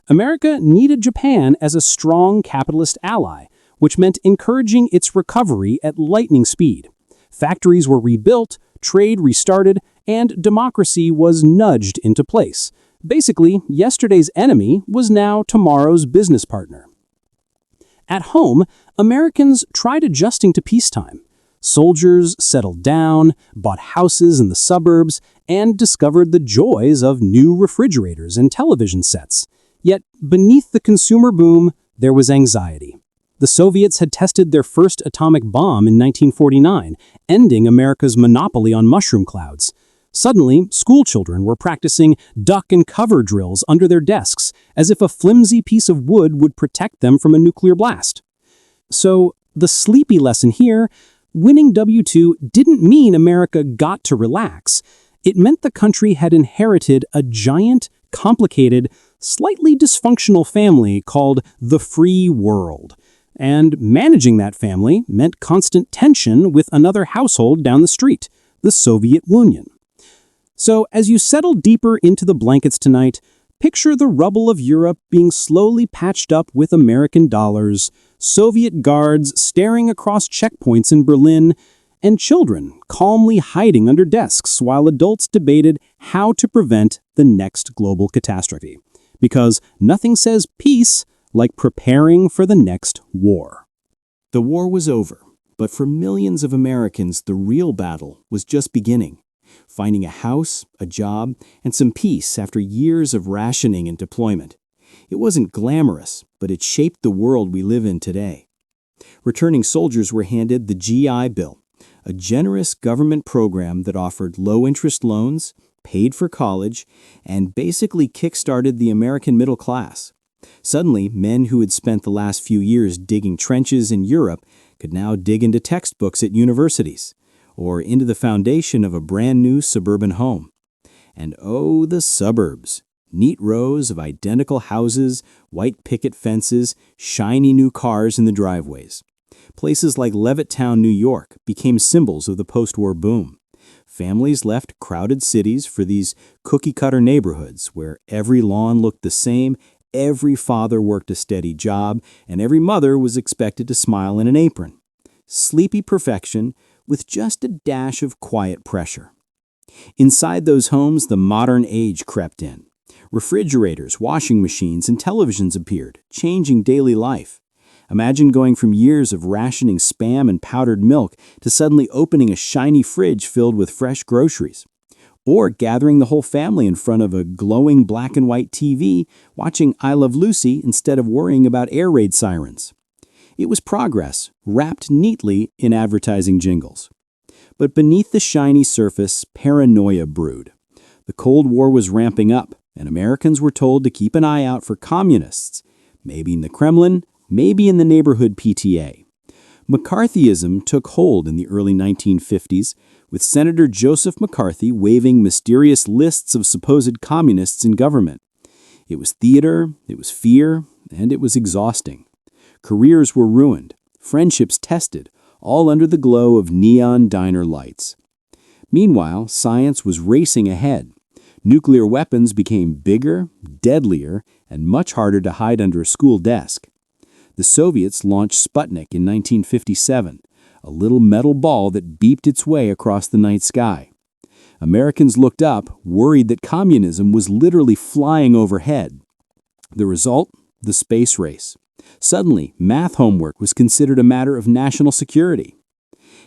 America needed Japan as a strong capitalist ally, which meant encouraging its recovery at lightning speed. Factories were rebuilt, trade restarted, and democracy was nudged into place. Basically, yesterday's enemy was now tomorrow's business partner. At home, Americans tried adjusting to peacetime. Soldiers settled down, bought houses in the suburbs, and discovered the joys of new refrigerators and television sets. Yet, beneath the consumer boom, there was anxiety. The Soviets had tested their first atomic bomb in 1949, ending America's monopoly on mushroom clouds. Suddenly, schoolchildren were practicing duck and cover drills under their desks, as if a flimsy piece of wood would protect them from a nuclear blast. So, the sleepy lesson here, winning W2 didn't mean America got to relax. It meant the country had inherited a giant, complicated, slightly dysfunctional family called the free world. And managing that family meant constant tension with another household down the street, the Soviet Union. So, as you settle deeper into the blankets tonight, picture the rubble of Europe being slowly patched up with American dollars, Soviet guards staring across checkpoints in Berlin, and children calmly hiding under desks while adults debated how to prevent the next global catastrophe. Because nothing says peace like preparing for the next war. The war was over, but for millions of Americans, the real battle was just beginning. Finding a house, a job, and some peace after years of rationing and deployment. It wasn't glamorous, but it shaped the world we live in today. Returning soldiers were handed the GI Bill, a generous government program that offered low-interest loans, paid for college, and basically kick-started the American middle class. Suddenly, men who had spent the last few years digging trenches in Europe could now dig into textbooks at universities, or into the foundation of a brand new suburban home. And oh, the suburbs. Neat rows of identical houses, white picket fences, shiny new cars in the driveways. Places like Levittown, New York, became symbols of the post-war boom. Families left crowded cities for these cookie-cutter neighborhoods where every lawn looked the same, every father worked a steady job, and every mother was expected to smile in an apron. Sleepy perfection with just a dash of quiet pressure. Inside those homes, the modern age crept in. Refrigerators, washing machines, and televisions appeared, changing daily life. Imagine going from years of rationing Spam and powdered milk to suddenly opening a shiny fridge filled with fresh groceries. Or gathering the whole family in front of a glowing black and white TV, watching I Love Lucy instead of worrying about air raid sirens. It was progress, wrapped neatly in advertising jingles. But beneath the shiny surface, paranoia brewed. The Cold War was ramping up, and Americans were told to keep an eye out for communists, maybe in the Kremlin, maybe in the neighborhood PTA. McCarthyism took hold in the early 1950s, with Senator Joseph McCarthy waving mysterious lists of supposed communists in government. It was theater, it was fear, and it was exhausting. Careers were ruined, friendships tested, all under the glow of neon diner lights. Meanwhile, science was racing ahead. Nuclear weapons became bigger, deadlier, and much harder to hide under a school desk. The Soviets launched Sputnik in 1957, a little metal ball that beeped its way across the night sky. Americans looked up, worried that communism was literally flying overhead. The result? The space race. Suddenly, math homework was considered a matter of national security.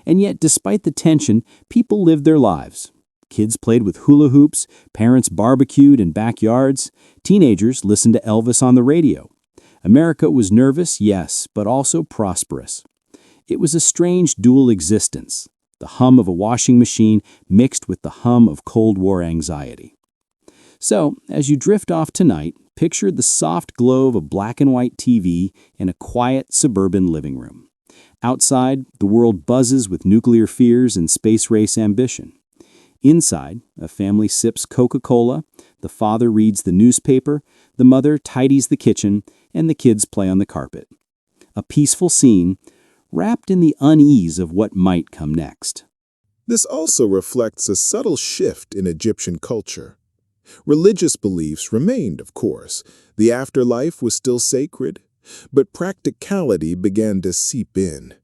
And yet, despite the tension, people lived their lives. Kids played with hula hoops, parents barbecued in backyards, teenagers listened to Elvis on the radio. America was nervous, yes, but also prosperous. It was a strange dual existence, the hum of a washing machine mixed with the hum of Cold War anxiety. So, as you drift off tonight, picture the soft glow of a black and white TV in a quiet suburban living room. Outside, the world buzzes with nuclear fears and space race ambition. Inside, a family sips Coca-Cola, the father reads the newspaper, the mother tidies the kitchen, and the kids play on the carpet. A peaceful scene, wrapped in the unease of what might come next. This also reflects a subtle shift in Egyptian culture. Religious beliefs remained, of course. The afterlife was still sacred, but practicality began to seep in.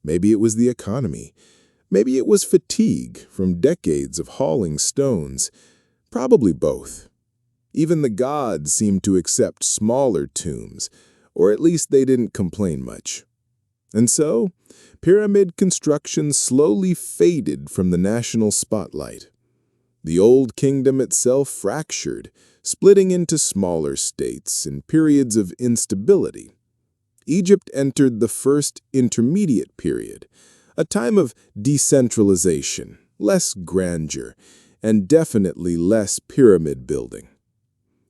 Maybe it was the economy. Maybe it was fatigue from decades of hauling stones. Probably both. Even the gods seemed to accept smaller tombs, or at least they didn't complain much. And so, pyramid construction slowly faded from the national spotlight. The old kingdom itself fractured, splitting into smaller states in periods of instability. Egypt entered the first intermediate period, a time of decentralization, less grandeur, and definitely less pyramid building.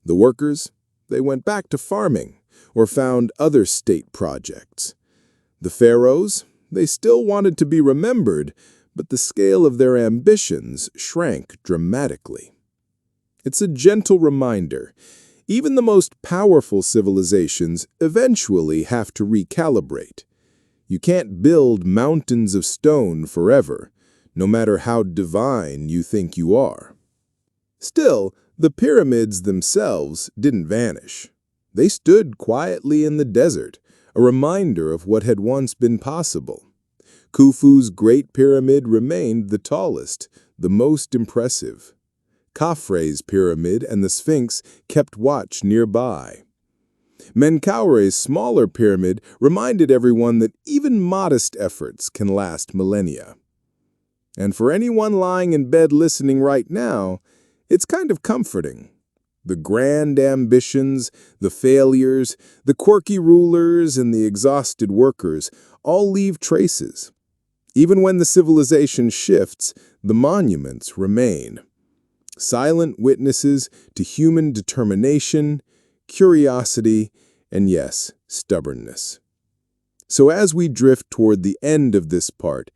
The workers, they went back to farming or found other state projects. The pharaohs, they still wanted to be remembered, but the scale of their ambitions shrank dramatically. It's a gentle reminder. Even the most powerful civilizations eventually have to recalibrate. You can't build mountains of stone forever, no matter how divine you think you are. Still, the pyramids themselves didn't vanish. They stood quietly in the desert, a reminder of what had once been possible. Khufu's Great Pyramid remained the tallest, the most impressive. Khafre's pyramid and the Sphinx kept watch nearby. Menkaure's smaller pyramid reminded everyone that even modest efforts can last millennia. And for anyone lying in bed listening right now, it's kind of comforting. The grand ambitions, the failures, the quirky rulers, and the exhausted workers all leave traces. Even when the civilization shifts, the monuments remain. Silent witnesses to human determination, curiosity, and yes, stubbornness. So as we drift toward the end of this part,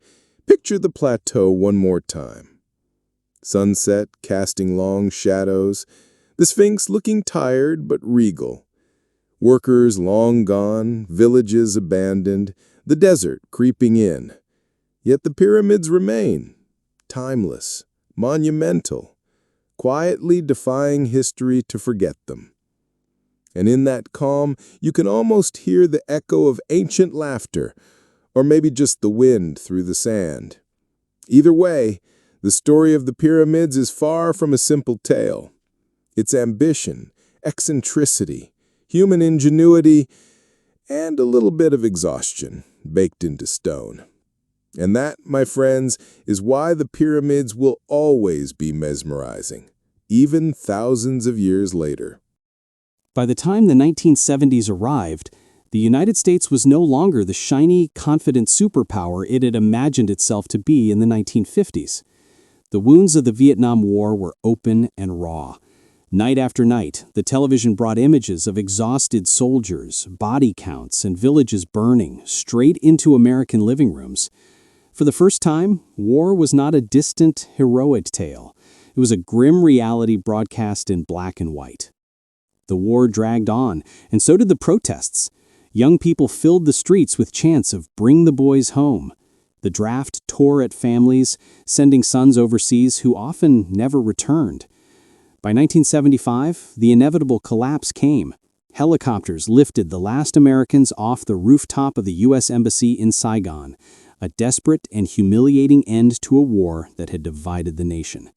picture the plateau one more time. Sunset casting long shadows, the Sphinx looking tired but regal. Workers long gone, villages abandoned, the desert creeping in. Yet the pyramids remain, timeless, monumental, quietly defying history to forget them. And in that calm, you can almost hear the echo of ancient laughter, or maybe just the wind through the sand. Either way, the story of the pyramids is far from a simple tale. It's ambition, eccentricity, human ingenuity, and a little bit of exhaustion baked into stone. And that, my friends, is why the pyramids will always be mesmerizing, even thousands of years later. By the time the 1970s arrived, the United States was no longer the shiny, confident superpower it had imagined itself to be in the 1950s. The wounds of the Vietnam War were open and raw. Night after night, the television brought images of exhausted soldiers, body counts, and villages burning straight into American living rooms. For the first time, war was not a distant, heroic tale. It was a grim reality broadcast in black and white. The war dragged on, and so did the protests. Young people filled the streets with chants of "Bring the boys home." The draft tore at families, sending sons overseas who often never returned. By 1975, the inevitable collapse came. Helicopters lifted the last Americans off the rooftop of the U.S. Embassy in Saigon, a desperate and humiliating end to a war that had divided the nation.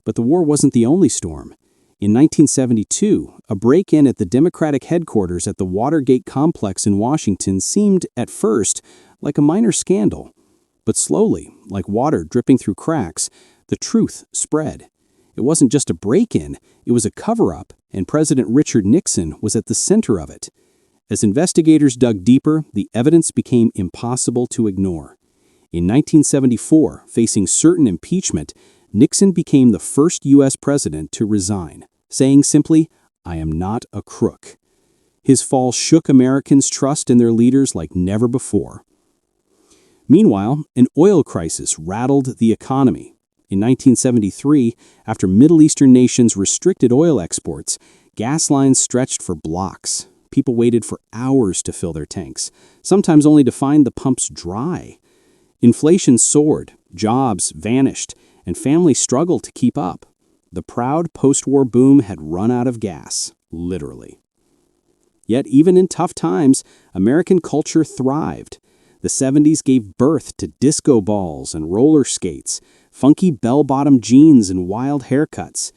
But the war wasn't the only storm. In 1972, a break-in at the Democratic headquarters at the Watergate complex in Washington seemed, at first, like a minor scandal. But slowly, like water dripping through cracks, the truth spread. It wasn't just a break-in, it was a cover-up, and President Richard Nixon was at the center of it. As investigators dug deeper, the evidence became impossible to ignore. In 1974, facing certain impeachment, Nixon became the first U.S. president to resign, saying simply, "I am not a crook." His fall shook Americans' trust in their leaders like never before. Meanwhile, an oil crisis rattled the economy. In 1973, after Middle Eastern nations restricted oil exports, gas lines stretched for blocks. People waited for hours to fill their tanks, sometimes only to find the pumps dry. Inflation soared, jobs vanished, and families struggled to keep up. the proud post-war boom had run out of gas, literally. Yet even in tough times, American culture thrived. The 70s gave birth to disco balls and roller skates, funky bell-bottom jeans and wild haircuts.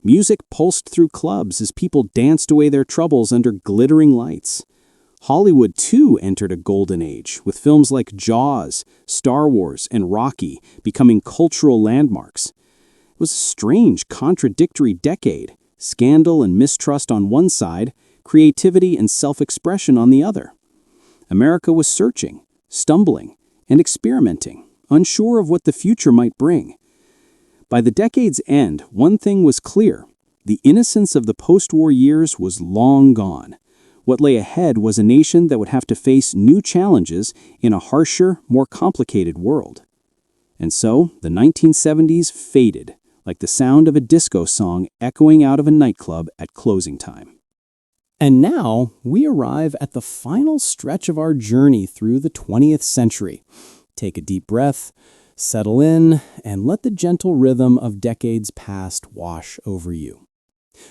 Music pulsed through clubs as people danced away their troubles under glittering lights. Hollywood, too, entered a golden age, with films like Jaws, Star Wars, and Rocky becoming cultural landmarks. It was a strange, contradictory decade, scandal and mistrust on one side, creativity and self-expression on the other. America was searching, stumbling, and experimenting, unsure of what the future might bring. By the decade's end, one thing was clear. The innocence of the post-war years was long gone. What lay ahead was a nation that would have to face new challenges in a harsher, more complicated world. And so, the 1970s faded, like the sound of a disco song echoing out of a nightclub at closing time. And now, we arrive at the final stretch of our journey through the 20th century. Take a deep breath, settle in, and let the gentle rhythm of decades past wash over you.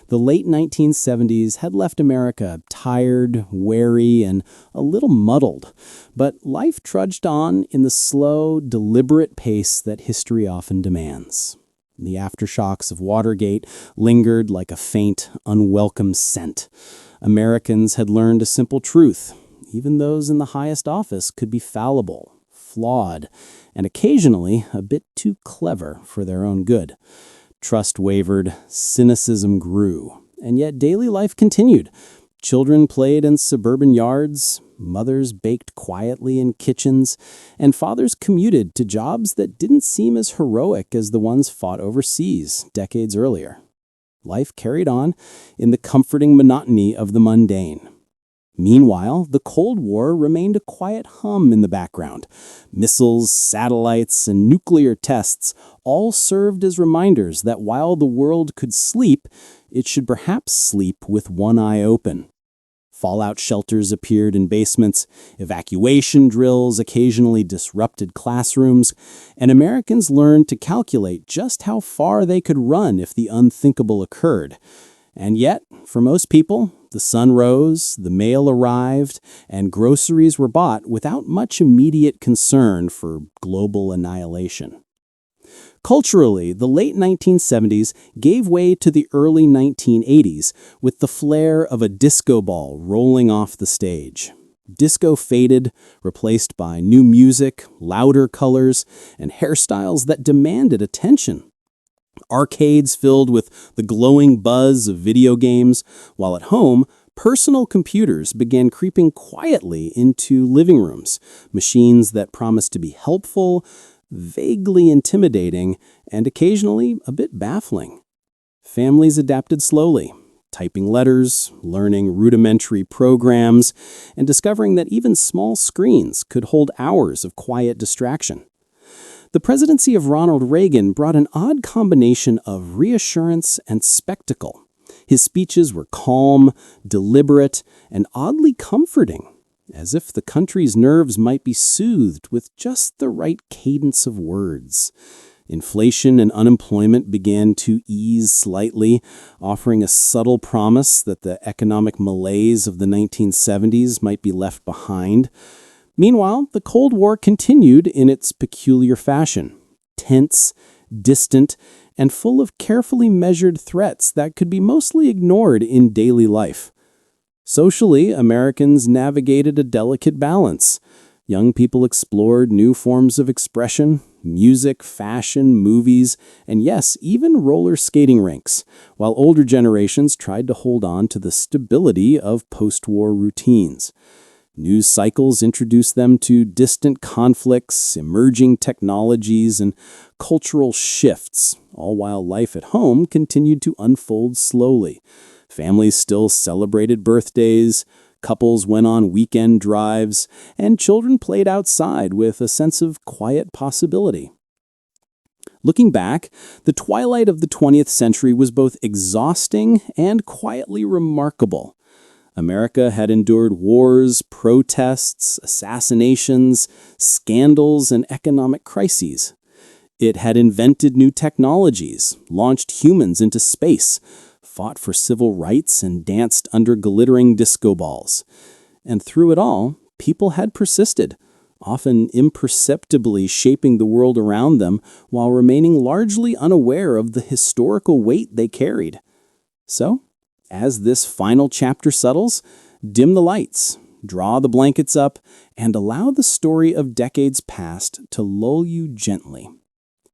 The late 1970s had left America tired, wary, and a little muddled, but life trudged on in the slow, deliberate pace that history often demands. The aftershocks of Watergate lingered like a faint, unwelcome scent. Americans had learned a simple truth. Even those in the highest office could be fallible, flawed, and occasionally a bit too clever for their own good. Trust wavered, cynicism grew, and yet daily life continued. Children played in suburban yards, mothers baked quietly in kitchens, and fathers commuted to jobs that didn't seem as heroic as the ones fought overseas decades earlier. Life carried on in the comforting monotony of the mundane. Meanwhile, the Cold War remained a quiet hum in the background. Missiles, satellites, and nuclear tests all served as reminders that while the world could sleep, it should perhaps sleep with one eye open. Fallout shelters appeared in basements, evacuation drills occasionally disrupted classrooms, and Americans learned to calculate just how far they could run if the unthinkable occurred. And yet, for most people, the sun rose, the mail arrived, and groceries were bought without much immediate concern for global annihilation. Culturally, the late 1970s gave way to the early 1980s with the flair of a disco ball rolling off the stage. Disco faded, replaced by new music, louder colors, and hairstyles that demanded attention. Arcades filled with the glowing buzz of video games, while at home, personal computers began creeping quietly into living rooms, machines that promised to be helpful, vaguely intimidating, and occasionally a bit baffling. Families adapted slowly, typing letters, learning rudimentary programs, and discovering that even small screens could hold hours of quiet distraction. The presidency of Ronald Reagan brought an odd combination of reassurance and spectacle. His speeches were calm, deliberate, and oddly comforting, as if the country's nerves might be soothed with just the right cadence of words. Inflation and unemployment began to ease slightly, offering a subtle promise that the economic malaise of the 1970s might be left behind. Meanwhile, the Cold War continued in its peculiar fashion, tense, distant, and full of carefully measured threats that could be mostly ignored in daily life. Socially, Americans navigated a delicate balance. Young people explored new forms of expression, music, fashion, movies, and yes, even roller skating rinks, while older generations tried to hold on to the stability of post-war routines. News cycles introduced them to distant conflicts, emerging technologies, and cultural shifts, all while life at home continued to unfold slowly. Families still celebrated birthdays, couples went on weekend drives, and children played outside with a sense of quiet possibility. Looking back, the twilight of the 20th century was both exhausting and quietly remarkable. America had endured wars, protests, assassinations, scandals, and economic crises. It had invented new technologies, launched humans into space, fought for civil rights, and danced under glittering disco balls. And through it all, people had persisted, often imperceptibly shaping the world around them while remaining largely unaware of the historical weight they carried. So, as this final chapter settles, dim the lights, draw the blankets up, and allow the story of decades past to lull you gently.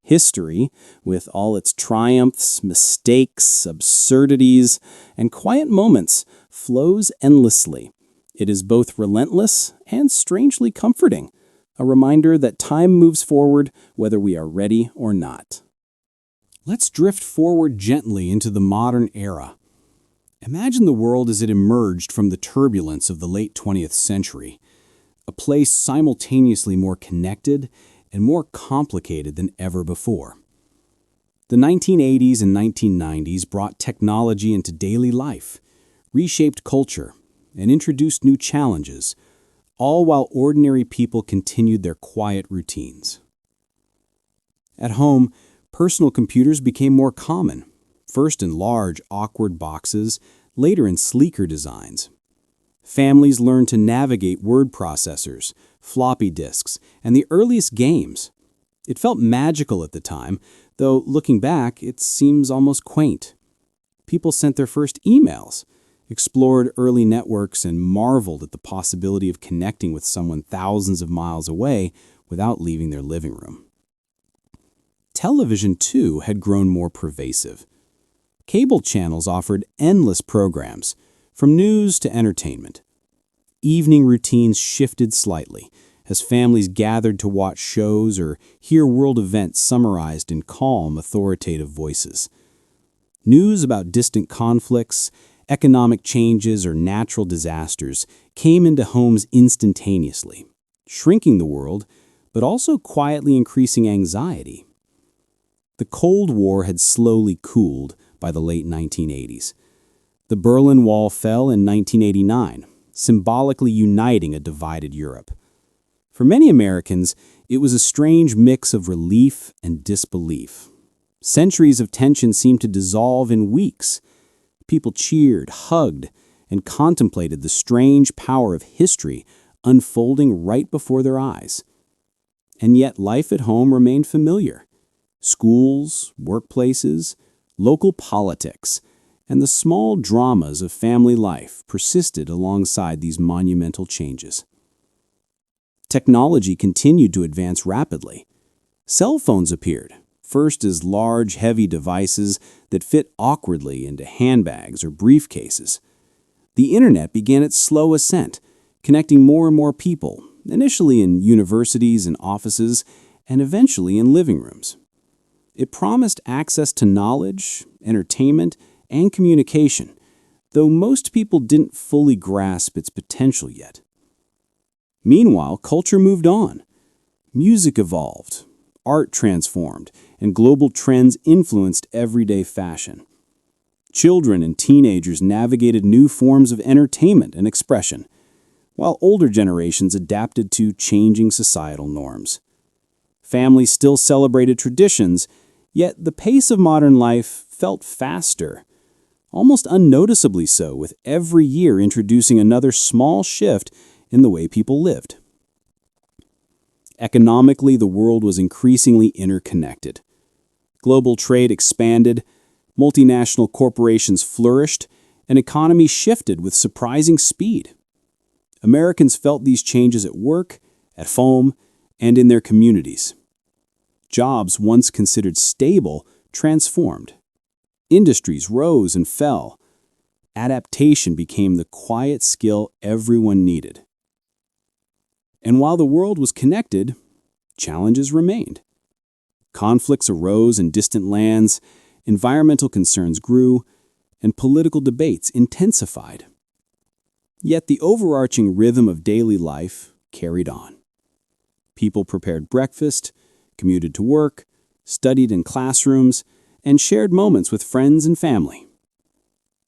History, with all its triumphs, mistakes, absurdities, and quiet moments, flows endlessly. It is both relentless and strangely comforting, a reminder that time moves forward whether we are ready or not. Let's drift forward gently into the modern era. Imagine the world as it emerged from the turbulence of the late 20th century, a place simultaneously more connected and more complicated than ever before. The 1980s and 1990s brought technology into daily life, reshaped culture, and introduced new challenges, all while ordinary people continued their quiet routines. At home, personal computers became more common, first in large, awkward boxes, later in sleeker designs. Families learned to navigate word processors, floppy disks, and the earliest games. It felt magical at the time, though looking back, it seems almost quaint. People sent their first emails, explored early networks, and marveled at the possibility of connecting with someone thousands of miles away without leaving their living room. Television, too, had grown more pervasive. Cable channels offered endless programs, from news to entertainment. Evening routines shifted slightly as families gathered to watch shows or hear world events summarized in calm, authoritative voices. News about distant conflicts, economic changes, or natural disasters came into homes instantaneously, shrinking the world, but also quietly increasing anxiety. The Cold War had slowly cooled by the late 1980s. The Berlin Wall fell in 1989, symbolically uniting a divided Europe. For many Americans, it was a strange mix of relief and disbelief. Centuries of tension seemed to dissolve in weeks. People cheered, hugged, and contemplated the strange power of history unfolding right before their eyes. And yet life at home remained familiar. Schools, workplaces, local politics, and the small dramas of family life persisted alongside these monumental changes. Technology continued to advance rapidly. Cell phones appeared, first as large, heavy devices that fit awkwardly into handbags or briefcases. The internet began its slow ascent, connecting more and more people, initially in universities and offices, and eventually in living rooms. It promised access to knowledge, entertainment, and communication, though most people didn't fully grasp its potential yet. Meanwhile, culture moved on. Music evolved, art transformed, and global trends influenced everyday fashion. Children and teenagers navigated new forms of entertainment and expression, while older generations adapted to changing societal norms. Families still celebrated traditions, yet the pace of modern life felt faster, almost unnoticeably so, with every year introducing another small shift in the way people lived. Economically, the world was increasingly interconnected. Global trade expanded, multinational corporations flourished, and economies shifted with surprising speed. Americans felt these changes at work, at home, and in their communities. Jobs once considered stable transformed. Industries rose and fell. Adaptation became the quiet skill everyone needed. And while the world was connected, challenges remained. Conflicts arose in distant lands, environmental concerns grew, and political debates intensified. Yet the overarching rhythm of daily life carried on. People prepared breakfast, commuted to work, studied in classrooms, and shared moments with friends and family.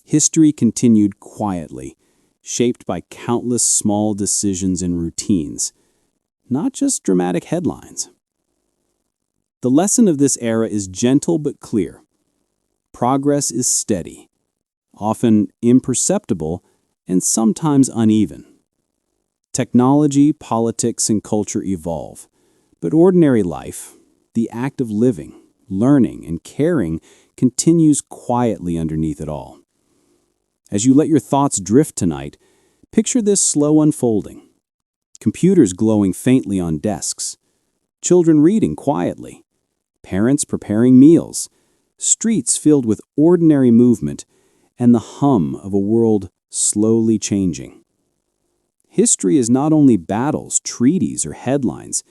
History continued quietly, shaped by countless small decisions and routines, not just dramatic headlines. The lesson of this era is gentle but clear. Progress is steady, often imperceptible, and sometimes uneven. Technology, politics, and culture evolve, but ordinary life, the act of living, learning, and caring, continues quietly underneath it all. As you let your thoughts drift tonight, picture this slow unfolding. Computers glowing faintly on desks, children reading quietly, parents preparing meals, streets filled with ordinary movement, and the hum of a world slowly changing. History is not only battles, treaties, or headlines.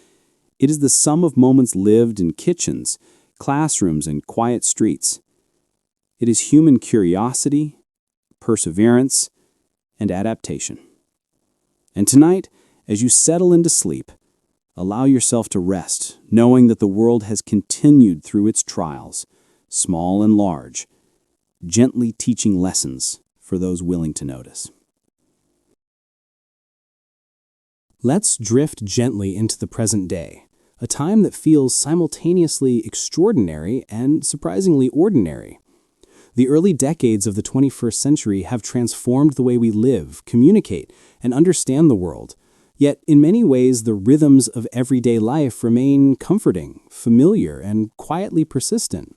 It is the sum of moments lived in kitchens, classrooms, and quiet streets. It is human curiosity, perseverance, and adaptation. And tonight, as you settle into sleep, allow yourself to rest, knowing that the world has continued through its trials, small and large, gently teaching lessons for those willing to notice. Let's drift gently into the present day, a time that feels simultaneously extraordinary and surprisingly ordinary. The early decades of the 21st century have transformed the way we live, communicate, and understand the world. Yet, in many ways, the rhythms of everyday life remain comforting, familiar, and quietly persistent.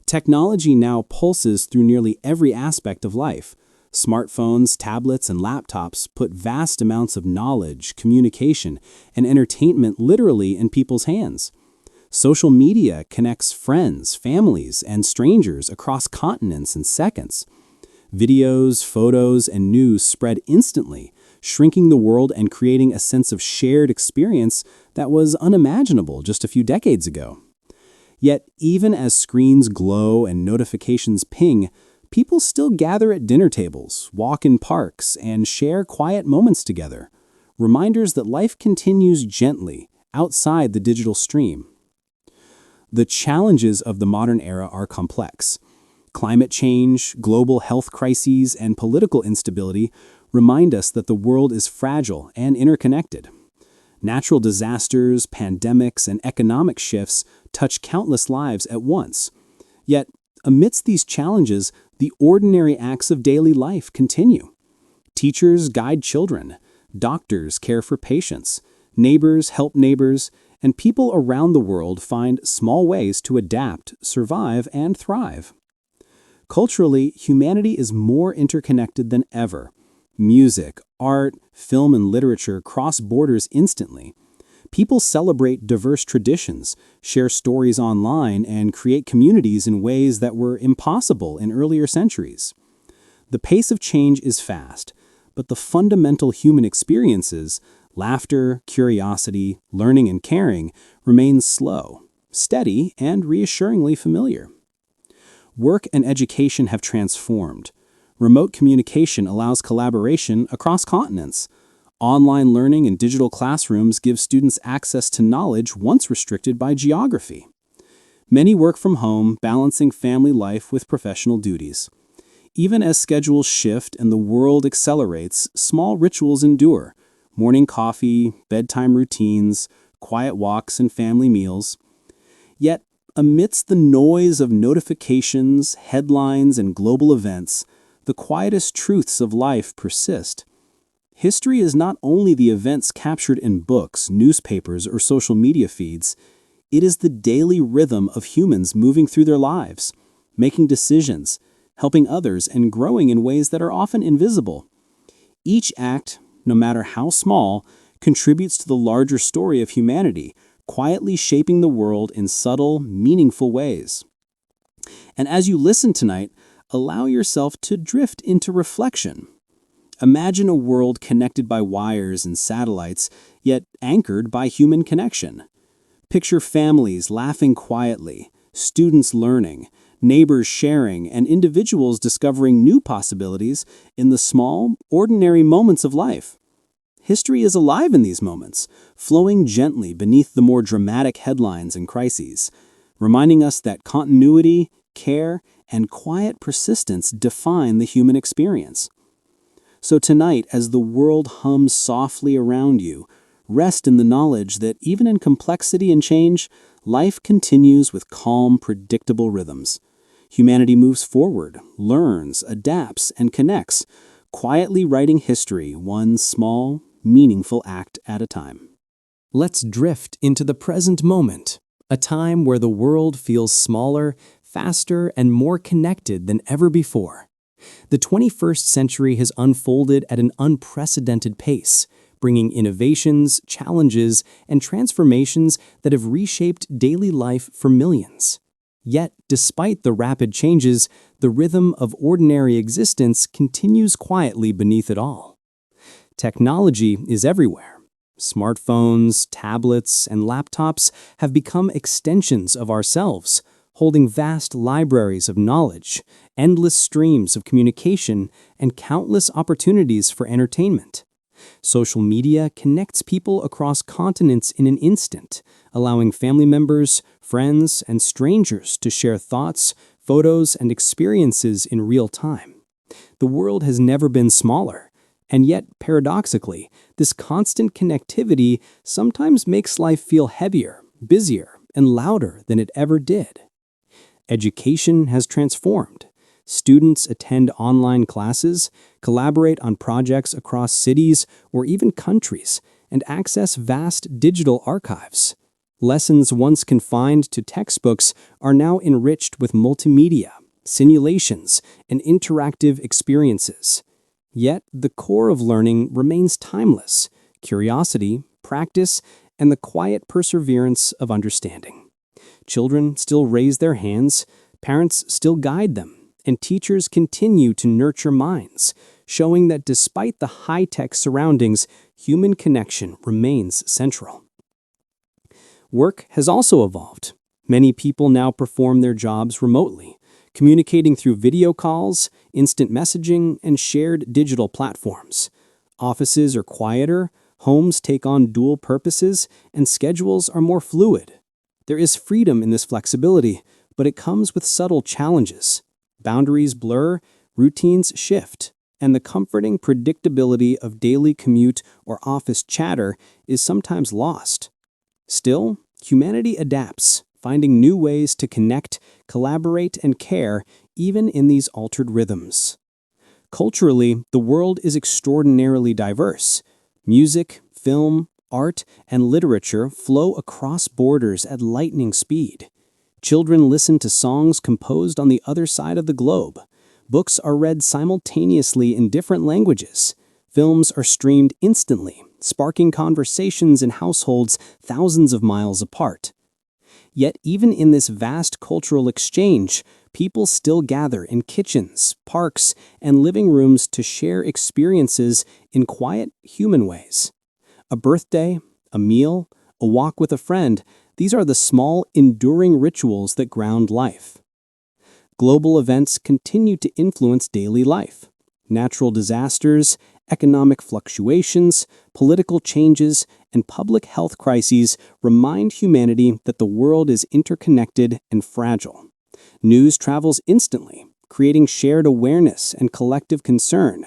Technology now pulses through nearly every aspect of life. Smartphones, tablets, and laptops put vast amounts of knowledge, communication, and entertainment literally in people's hands. Social media connects friends, families, and strangers across continents in seconds. Videos, photos, and news spread instantly, shrinking the world and creating a sense of shared experience that was unimaginable just a few decades ago. Yet, even as screens glow and notifications ping, people still gather at dinner tables, walk in parks, and share quiet moments together, reminders that life continues gently outside the digital stream. The challenges of the modern era are complex. Climate change, global health crises, and political instability remind us that the world is fragile and interconnected. Natural disasters, pandemics, and economic shifts touch countless lives at once. Yet, amidst these challenges, the ordinary acts of daily life continue. Teachers guide children, doctors care for patients, neighbors help neighbors, and people around the world find small ways to adapt, survive, and thrive. Culturally, humanity is more interconnected than ever. Music, art, film, and literature cross borders instantly. People celebrate diverse traditions, share stories online, and create communities in ways that were impossible in earlier centuries. The pace of change is fast, but the fundamental human experiences, laughter, curiosity, learning, and caring, remain slow, steady, and reassuringly familiar. Work and education have transformed. Remote communication allows collaboration across continents. Online learning and digital classrooms give students access to knowledge once restricted by geography. Many work from home, balancing family life with professional duties. Even as schedules shift and the world accelerates, small rituals endure. Morning coffee, bedtime routines, quiet walks, and family meals. Yet, amidst the noise of notifications, headlines, and global events, the quietest truths of life persist. History is not only the events captured in books, newspapers, or social media feeds. It is the daily rhythm of humans moving through their lives, making decisions, helping others, and growing in ways that are often invisible. Each act, no matter how small, contributes to the larger story of humanity, quietly shaping the world in subtle, meaningful ways. And as you listen tonight, allow yourself to drift into reflection. Imagine a world connected by wires and satellites, yet anchored by human connection. Picture families laughing quietly, students learning, neighbors sharing, and individuals discovering new possibilities in the small, ordinary moments of life. History is alive in these moments, flowing gently beneath the more dramatic headlines and crises, reminding us that continuity, care, and quiet persistence define the human experience. So tonight, as the world hums softly around you, rest in the knowledge that even in complexity and change, life continues with calm, predictable rhythms. Humanity moves forward, learns, adapts, and connects, quietly writing history one small, meaningful act at a time. Let's drift into the present moment, a time where the world feels smaller, faster, and more connected than ever before. The 21st century has unfolded at an unprecedented pace, bringing innovations, challenges, and transformations that have reshaped daily life for millions. Yet, despite the rapid changes, the rhythm of ordinary existence continues quietly beneath it all. Technology is everywhere. Smartphones, tablets, and laptops have become extensions of ourselves, holding vast libraries of knowledge, endless streams of communication, and countless opportunities for entertainment. Social media connects people across continents in an instant, allowing family members, friends, and strangers to share thoughts, photos, and experiences in real time. The world has never been smaller, and yet, paradoxically, this constant connectivity sometimes makes life feel heavier, busier, and louder than it ever did. Education has transformed. Students attend online classes, collaborate on projects across cities or even countries, and access vast digital archives. Lessons once confined to textbooks are now enriched with multimedia, simulations, and interactive experiences. Yet, the core of learning remains timeless: curiosity, practice, and the quiet perseverance of understanding. Children still raise their hands, parents still guide them, and teachers continue to nurture minds, showing that despite the high-tech surroundings, human connection remains central. Work has also evolved. Many people now perform their jobs remotely, communicating through video calls, instant messaging, and shared digital platforms. Offices are quieter, homes take on dual purposes, and schedules are more fluid. There is freedom in this flexibility, but it comes with subtle challenges. Boundaries blur, routines shift, and the comforting predictability of daily commute or office chatter is sometimes lost. Still, humanity adapts, finding new ways to connect, collaborate, and care even in these altered rhythms. Culturally, the world is extraordinarily diverse. Music, film, art, and literature flow across borders at lightning speed. Children listen to songs composed on the other side of the globe. Books are read simultaneously in different languages. Films are streamed instantly, sparking conversations in households thousands of miles apart. Yet even in this vast cultural exchange, people still gather in kitchens, parks, and living rooms to share experiences in quiet, human ways. A birthday, a meal, a walk with a friend, these are the small, enduring rituals that ground life. Global events continue to influence daily life. Natural disasters, economic fluctuations, political changes, and public health crises remind humanity that the world is interconnected and fragile. News travels instantly, creating shared awareness and collective concern.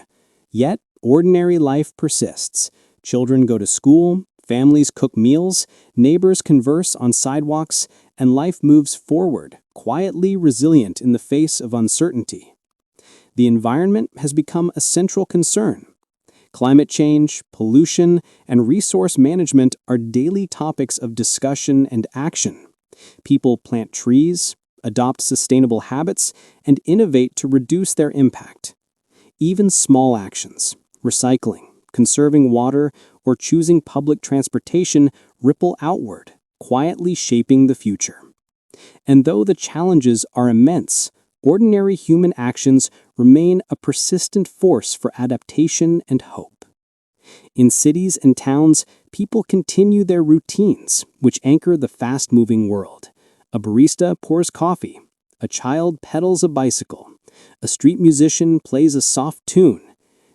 Yet, ordinary life persists. Children go to school, families cook meals, neighbors converse on sidewalks, and life moves forward, quietly resilient in the face of uncertainty. The environment has become a central concern. Climate change, pollution, and resource management are daily topics of discussion and action. People plant trees, adopt sustainable habits, and innovate to reduce their impact. Even small actions, recycling, conserving water, or choosing public transportation ripple outward, quietly shaping the future. And though the challenges are immense, ordinary human actions remain a persistent force for adaptation and hope. In cities and towns, people continue their routines, which anchor the fast-moving world. A barista pours coffee, a child pedals a bicycle, a street musician plays a soft tune.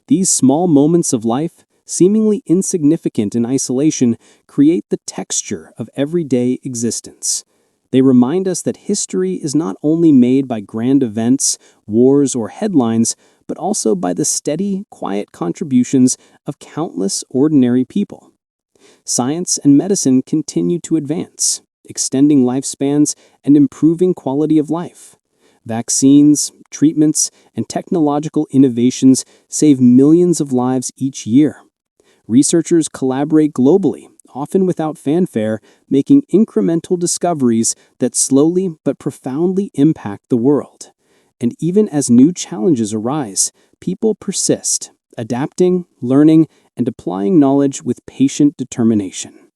These small moments of life, seemingly insignificant in isolation, create the texture of everyday existence. They remind us that history is not only made by grand events, wars, or headlines, but also by the steady, quiet contributions of countless ordinary people. Science and medicine continue to advance. extending lifespans and improving quality of life. Vaccines, treatments, and technological innovations save millions of lives each year. Researchers collaborate globally, often without fanfare, making incremental discoveries that slowly but profoundly impact the world. And even as new challenges arise, people persist, adapting, learning, and applying knowledge with patient determination.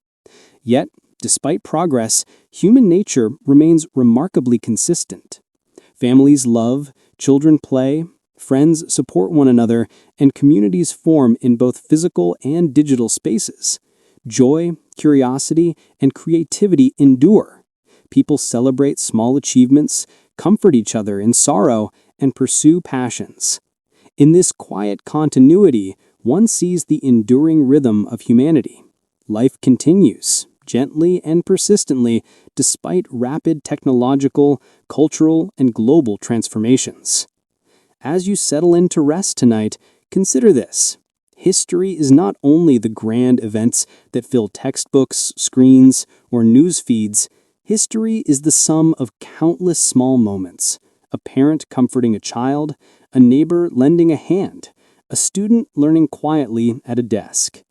Yet, despite progress, human nature remains remarkably consistent. Families love, children play, friends support one another, and communities form in both physical and digital spaces. Joy, curiosity, and creativity endure. People celebrate small achievements, comfort each other in sorrow, and pursue passions. In this quiet continuity, one sees the enduring rhythm of humanity. Life continues, gently and persistently, despite rapid technological, cultural, and global transformations. As you settle in to rest tonight, consider this. History is not only the grand events that fill textbooks, screens, or news feeds. History is the sum of countless small moments. A parent comforting a child, a neighbor lending a hand, a student learning quietly at a desk.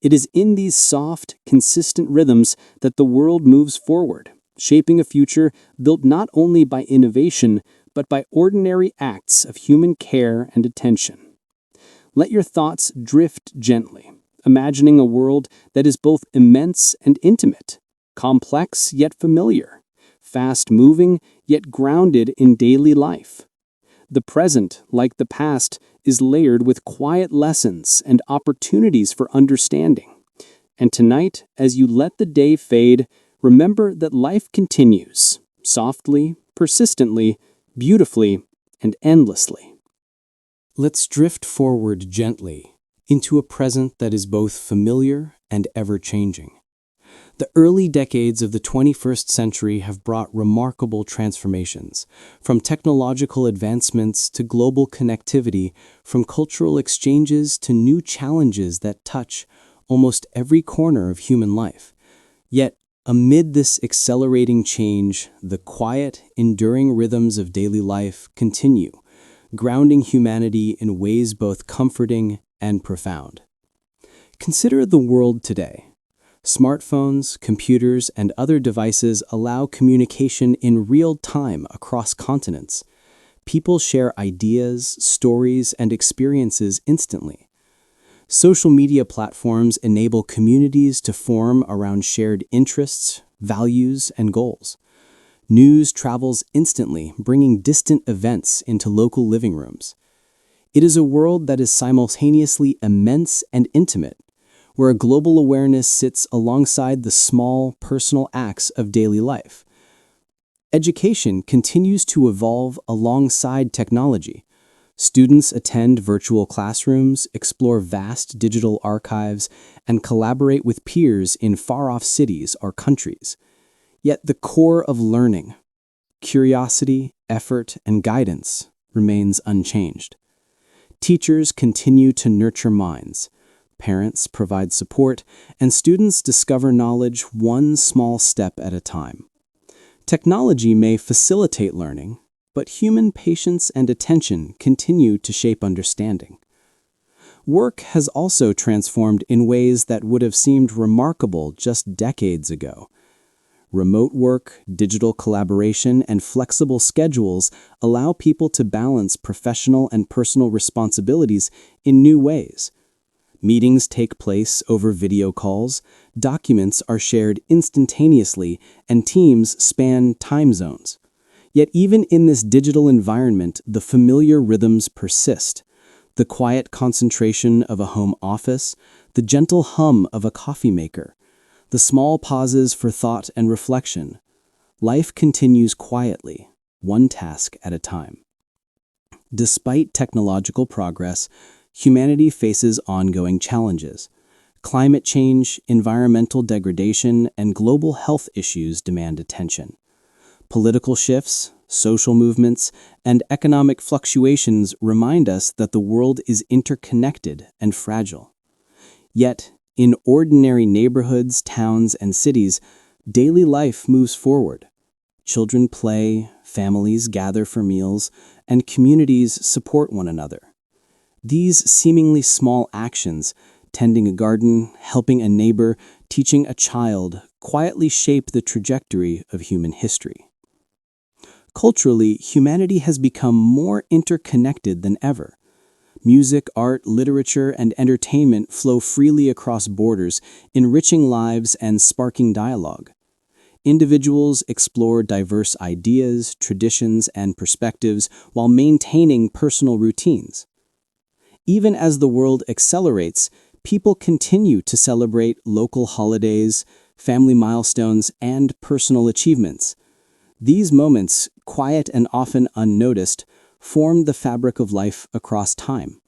It is in these soft, consistent rhythms that the world moves forward, shaping a future built not only by innovation, but by ordinary acts of human care and attention. Let your thoughts drift gently, imagining a world that is both immense and intimate, complex yet familiar, fast-moving yet grounded in daily life. The present, like the past, is layered with quiet lessons and opportunities for understanding. And tonight, as you let the day fade, remember that life continues, softly, persistently, beautifully, and endlessly. Let's drift forward gently into a present that is both familiar and ever-changing. The early decades of the 21st century have brought remarkable transformations, from technological advancements to global connectivity, from cultural exchanges to new challenges that touch almost every corner of human life. Yet, amid this accelerating change, the quiet, enduring rhythms of daily life continue, grounding humanity in ways both comforting and profound. Consider the world today. Smartphones, computers, and other devices allow communication in real time across continents. People share ideas, stories, and experiences instantly. Social media platforms enable communities to form around shared interests, values, and goals. News travels instantly, bringing distant events into local living rooms. It is a world that is simultaneously immense and intimate, where a global awareness sits alongside the small, personal acts of daily life. Education continues to evolve alongside technology. Students attend virtual classrooms, explore vast digital archives, and collaborate with peers in far-off cities or countries. Yet the core of learning, curiosity, effort, and guidance, remains unchanged. Teachers continue to nurture minds. Parents provide support, and students discover knowledge one small step at a time. Technology may facilitate learning, but human patience and attention continue to shape understanding. Work has also transformed in ways that would have seemed remarkable just decades ago. Remote work, digital collaboration, and flexible schedules allow people to balance professional and personal responsibilities in new ways. Meetings take place over video calls, documents are shared instantaneously, and teams span time zones. Yet even in this digital environment, the familiar rhythms persist. The quiet concentration of a home office, the gentle hum of a coffee maker, the small pauses for thought and reflection. Life continues quietly, one task at a time. Despite technological progress, humanity faces ongoing challenges. Climate change, environmental degradation, and global health issues demand attention. Political shifts, social movements, and economic fluctuations remind us that the world is interconnected and fragile. Yet, in ordinary neighborhoods, towns, and cities, Daily life moves forward. Children play, families gather for meals, and communities support one another. These seemingly small actions, tending a garden, helping a neighbor, teaching a child, quietly shape the trajectory of human history. Culturally, humanity has become more interconnected than ever. Music, art, literature, and entertainment flow freely across borders, enriching lives and sparking dialogue. Individuals explore diverse ideas, traditions, and perspectives while maintaining personal routines. Even as the world accelerates, people continue to celebrate local holidays, family milestones, and personal achievements. These moments, quiet and often unnoticed, form the fabric of life across time.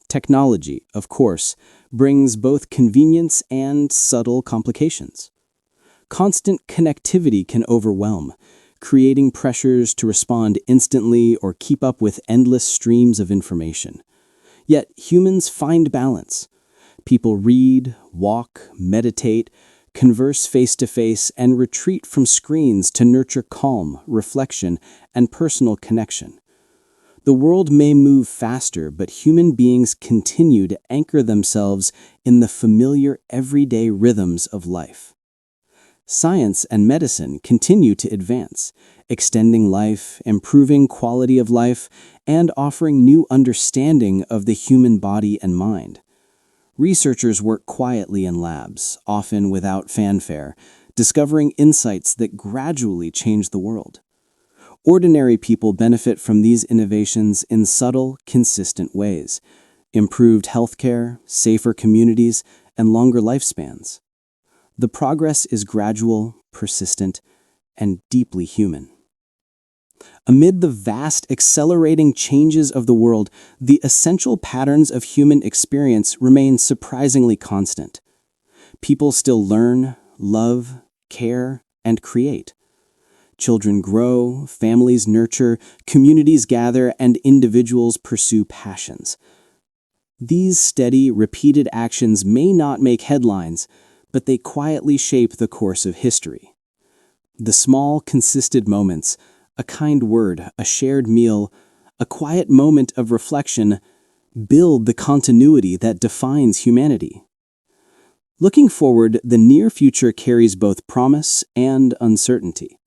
Technology, of course, brings both convenience and subtle complications. Constant connectivity can overwhelm, creating pressures to respond instantly or keep up with endless streams of information. Yet humans find balance. People read, walk, meditate, converse face-to-face, and retreat from screens to nurture calm, reflection, and personal connection. The world may move faster, but human beings continue to anchor themselves in the familiar everyday rhythms of life. Science and medicine continue to advance, extending life, improving quality of life, and offering new understanding of the human body and mind. Researchers work quietly in labs, often without fanfare, discovering insights that gradually change the world. Ordinary people benefit from these innovations in subtle, consistent ways: improved healthcare, safer communities, and longer lifespans. The progress is gradual, persistent, and deeply human. Amid the vast, accelerating changes of the world, the essential patterns of human experience remain surprisingly constant. People still learn, love, care, and create. Children grow, families nurture, communities gather, and individuals pursue passions. These steady, repeated actions may not make headlines, but they quietly shape the course of history. The small, consistent moments, a kind word, a shared meal, a quiet moment of reflection, build the continuity that defines humanity. Looking forward, the near future carries both promise and uncertainty.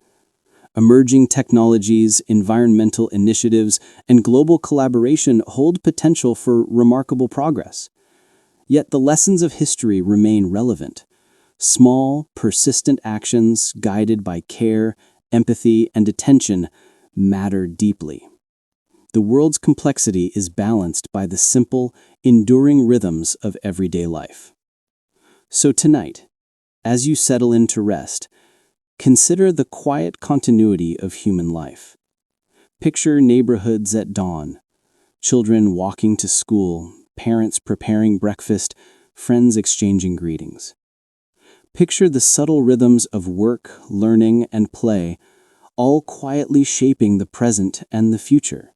Emerging technologies, environmental initiatives, and global collaboration hold potential for remarkable progress. Yet the lessons of history remain relevant. Small, persistent actions guided by care, empathy, and attention matter deeply. The world's complexity is balanced by the simple, enduring rhythms of everyday life. So tonight, as you settle in to rest, consider the quiet continuity of human life. Picture neighborhoods at dawn, children walking to school, parents preparing breakfast, friends exchanging greetings. Picture the subtle rhythms of work, learning, and play, all quietly shaping the present and the future.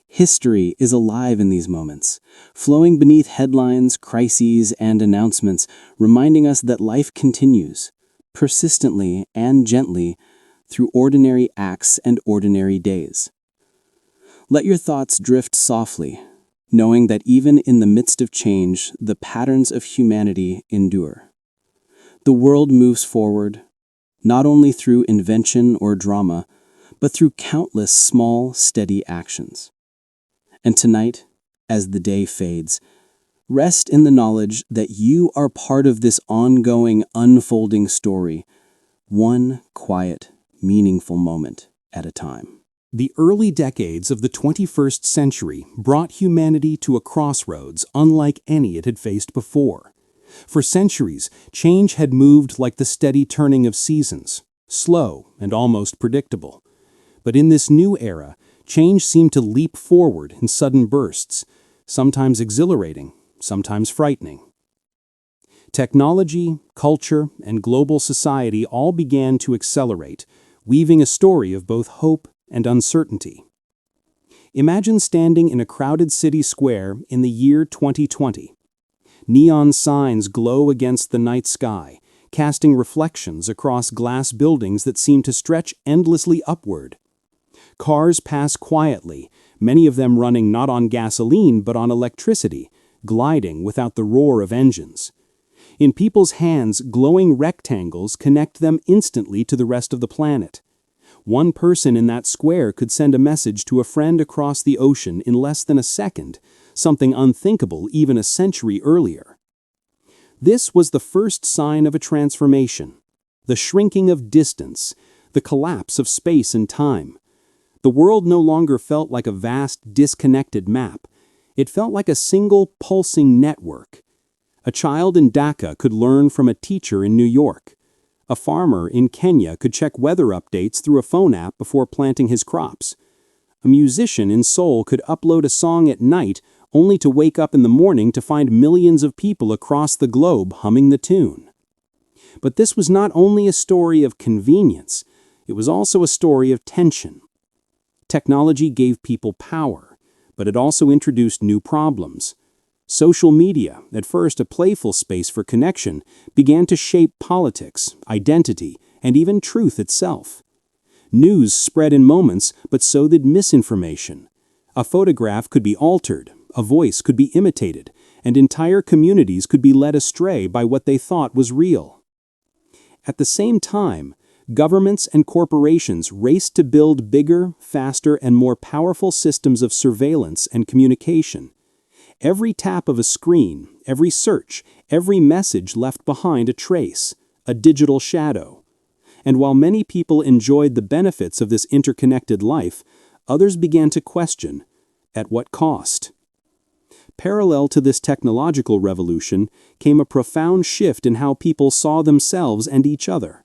History is alive in these moments, flowing beneath headlines, crises, and announcements, reminding us that life continues, persistently and gently, through ordinary acts and ordinary days. Let your thoughts drift softly, knowing that even in the midst of change, the patterns of humanity endure. The world moves forward, not only through invention or drama, but through countless small, steady actions. And tonight, as the day fades, rest in the knowledge that you are part of this ongoing, unfolding story, one quiet, meaningful moment at a time. The early decades of the 21st century brought humanity to a crossroads unlike any it had faced before. For centuries, change had moved like the steady turning of seasons, slow and almost predictable. But in this new era, change seemed to leap forward in sudden bursts, sometimes exhilarating, sometimes frightening. Technology, culture, and global society all began to accelerate, weaving a story of both hope and uncertainty. Imagine standing in a crowded city square in the year 2020. Neon signs glow against the night sky, casting reflections across glass buildings that seemed to stretch endlessly upward. Cars pass quietly, many of them running not on gasoline but on electricity, gliding without the roar of engines. In people's hands, glowing rectangles connect them instantly to the rest of the planet. One person in that square could send a message to a friend across the ocean in less than a second, something unthinkable even a century earlier. This was the first sign of a transformation, the shrinking of distance, the collapse of space and time. The world no longer felt like a vast, disconnected map. It felt like a single, pulsing network. A child in Dhaka could learn from a teacher in New York. A farmer in Kenya could check weather updates through a phone app before planting his crops. A musician in Seoul could upload a song at night only to wake up in the morning to find millions of people across the globe humming the tune. But this was not only a story of convenience, it was also a story of tension. Technology gave people power, but it also introduced new problems. Social media, at first a playful space for connection, began to shape politics, identity, and even truth itself. News spread in moments, but so did misinformation. A photograph could be altered, a voice could be imitated, and entire communities could be led astray by what they thought was real. At the same time, governments and corporations raced to build bigger, faster, and more powerful systems of surveillance and communication. Every tap of a screen, every search, every message left behind a trace, a digital shadow. And while many people enjoyed the benefits of this interconnected life, others began to question, at what cost? Parallel to this technological revolution came a profound shift in how people saw themselves and each other.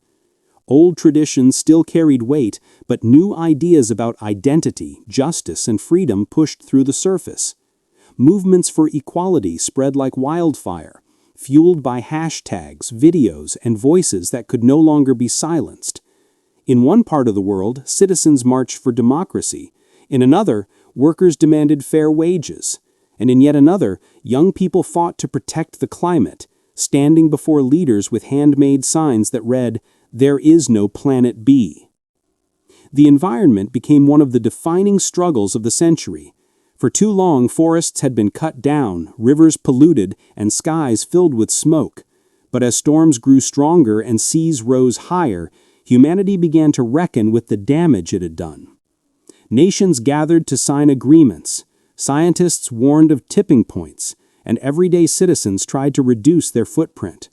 Old traditions still carried weight, but new ideas about identity, justice, and freedom pushed through the surface. Movements for equality spread like wildfire, fueled by hashtags, videos, and voices that could no longer be silenced. In one part of the world, citizens marched for democracy. In another, workers demanded fair wages. And in yet another, young people fought to protect the climate, standing before leaders with handmade signs that read, "There is no planet B." The environment became one of the defining struggles of the century. For too long, forests had been cut down, rivers polluted, and skies filled with smoke. But as storms grew stronger and seas rose higher, humanity began to reckon with the damage it had done. Nations gathered to sign agreements. Scientists warned of tipping points, and everyday citizens tried to reduce their footprint.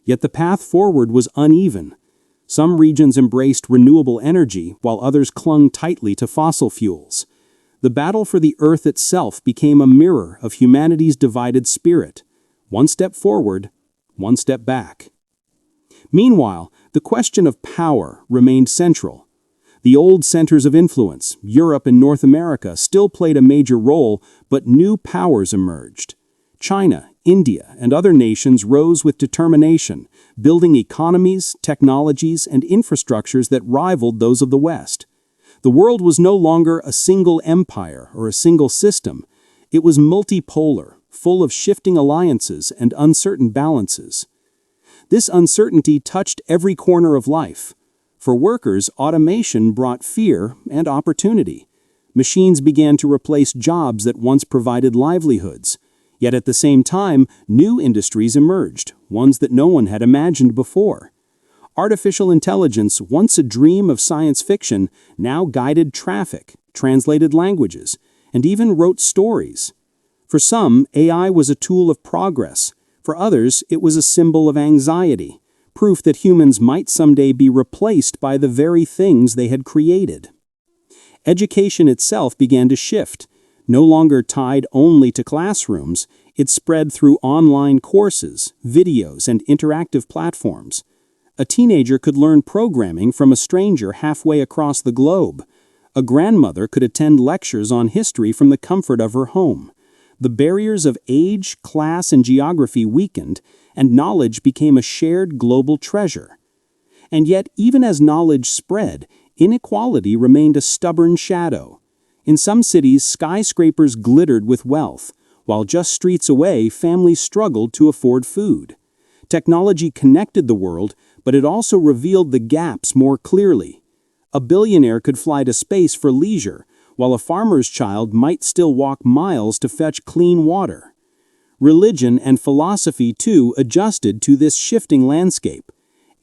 Yet the path forward was uneven. Some regions embraced renewable energy, while others clung tightly to fossil fuels. The battle for the Earth itself became a mirror of humanity's divided spirit. One step forward, one step back. Meanwhile, the question of power remained central. The old centers of influence, Europe and North America, still played a major role, but new powers emerged. China, India, and other nations rose with determination, building economies, technologies, and infrastructures that rivaled those of the West. The world was no longer a single empire or a single system. It was multipolar, full of shifting alliances and uncertain balances. This uncertainty touched every corner of life. For workers, automation brought fear and opportunity. Machines began to replace jobs that once provided livelihoods. Yet at the same time, new industries emerged, ones that no one had imagined before. Artificial intelligence, once a dream of science fiction, now guided traffic, translated languages, and even wrote stories. For some, AI was a tool of progress. For others, it was a symbol of anxiety, proof that humans might someday be replaced by the very things they had created. Education itself began to shift. No longer tied only to classrooms, it spread through online courses, videos, and interactive platforms. A teenager could learn programming from a stranger halfway across the globe. A grandmother could attend lectures on history from the comfort of her home. The barriers of age, class, and geography weakened, and knowledge became a shared global treasure. And yet, even as knowledge spread, inequality remained a stubborn shadow. In some cities, skyscrapers glittered with wealth, while just streets away, families struggled to afford food. Technology connected the world, but it also revealed the gaps more clearly. A billionaire could fly to space for leisure, while a farmer's child might still walk miles to fetch clean water. Religion and philosophy, too, adjusted to this shifting landscape.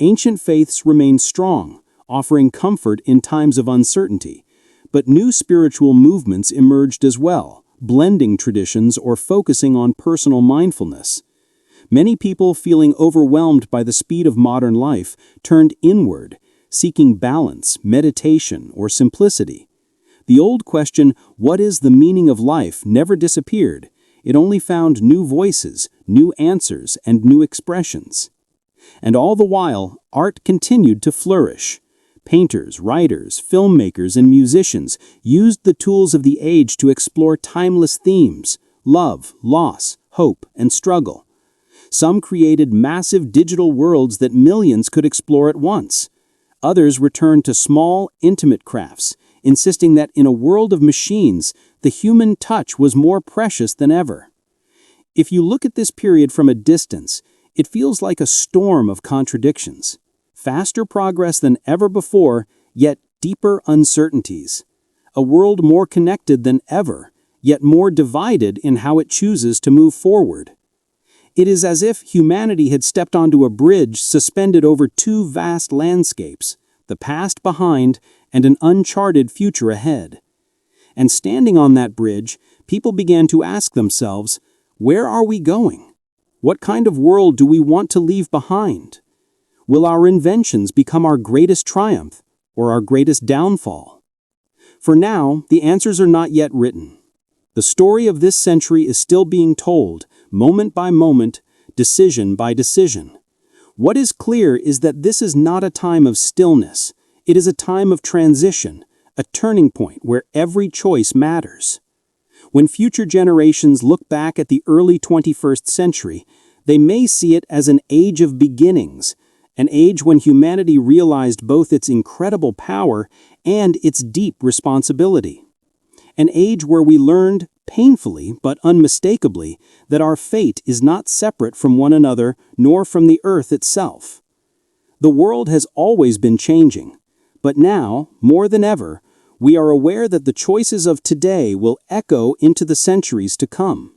Ancient faiths remained strong, offering comfort in times of uncertainty. But new spiritual movements emerged as well, blending traditions or focusing on personal mindfulness. Many people, feeling overwhelmed by the speed of modern life, turned inward, seeking balance, meditation, or simplicity. The old question, "What is the meaning of life?" never disappeared. It only found new voices, new answers, and new expressions. And all the while, art continued to flourish. Painters, writers, filmmakers, and musicians used the tools of the age to explore timeless themes: love, loss, hope, and struggle. Some created massive digital worlds that millions could explore at once. Others returned to small, intimate crafts, insisting that in a world of machines, the human touch was more precious than ever. If you look at this period from a distance, it feels like a storm of contradictions. Faster progress than ever before, yet deeper uncertainties. A world more connected than ever, yet more divided in how it chooses to move forward. It is as if humanity had stepped onto a bridge suspended over two vast landscapes, the past behind and an uncharted future ahead. And standing on that bridge, people began to ask themselves, where are we going? What kind of world do we want to leave behind? Will our inventions become our greatest triumph or our greatest downfall? For now, the answers are not yet written. The story of this century is still being told, moment by moment, decision by decision. What is clear is that this is not a time of stillness. It is a time of transition, a turning point where every choice matters. When future generations look back at the early 21st century, they may see it as an age of beginnings, an age when humanity realized both its incredible power and its deep responsibility. An age where we learned, painfully but unmistakably, that our fate is not separate from one another nor from the earth itself. The world has always been changing, but now, more than ever, we are aware that the choices of today will echo into the centuries to come.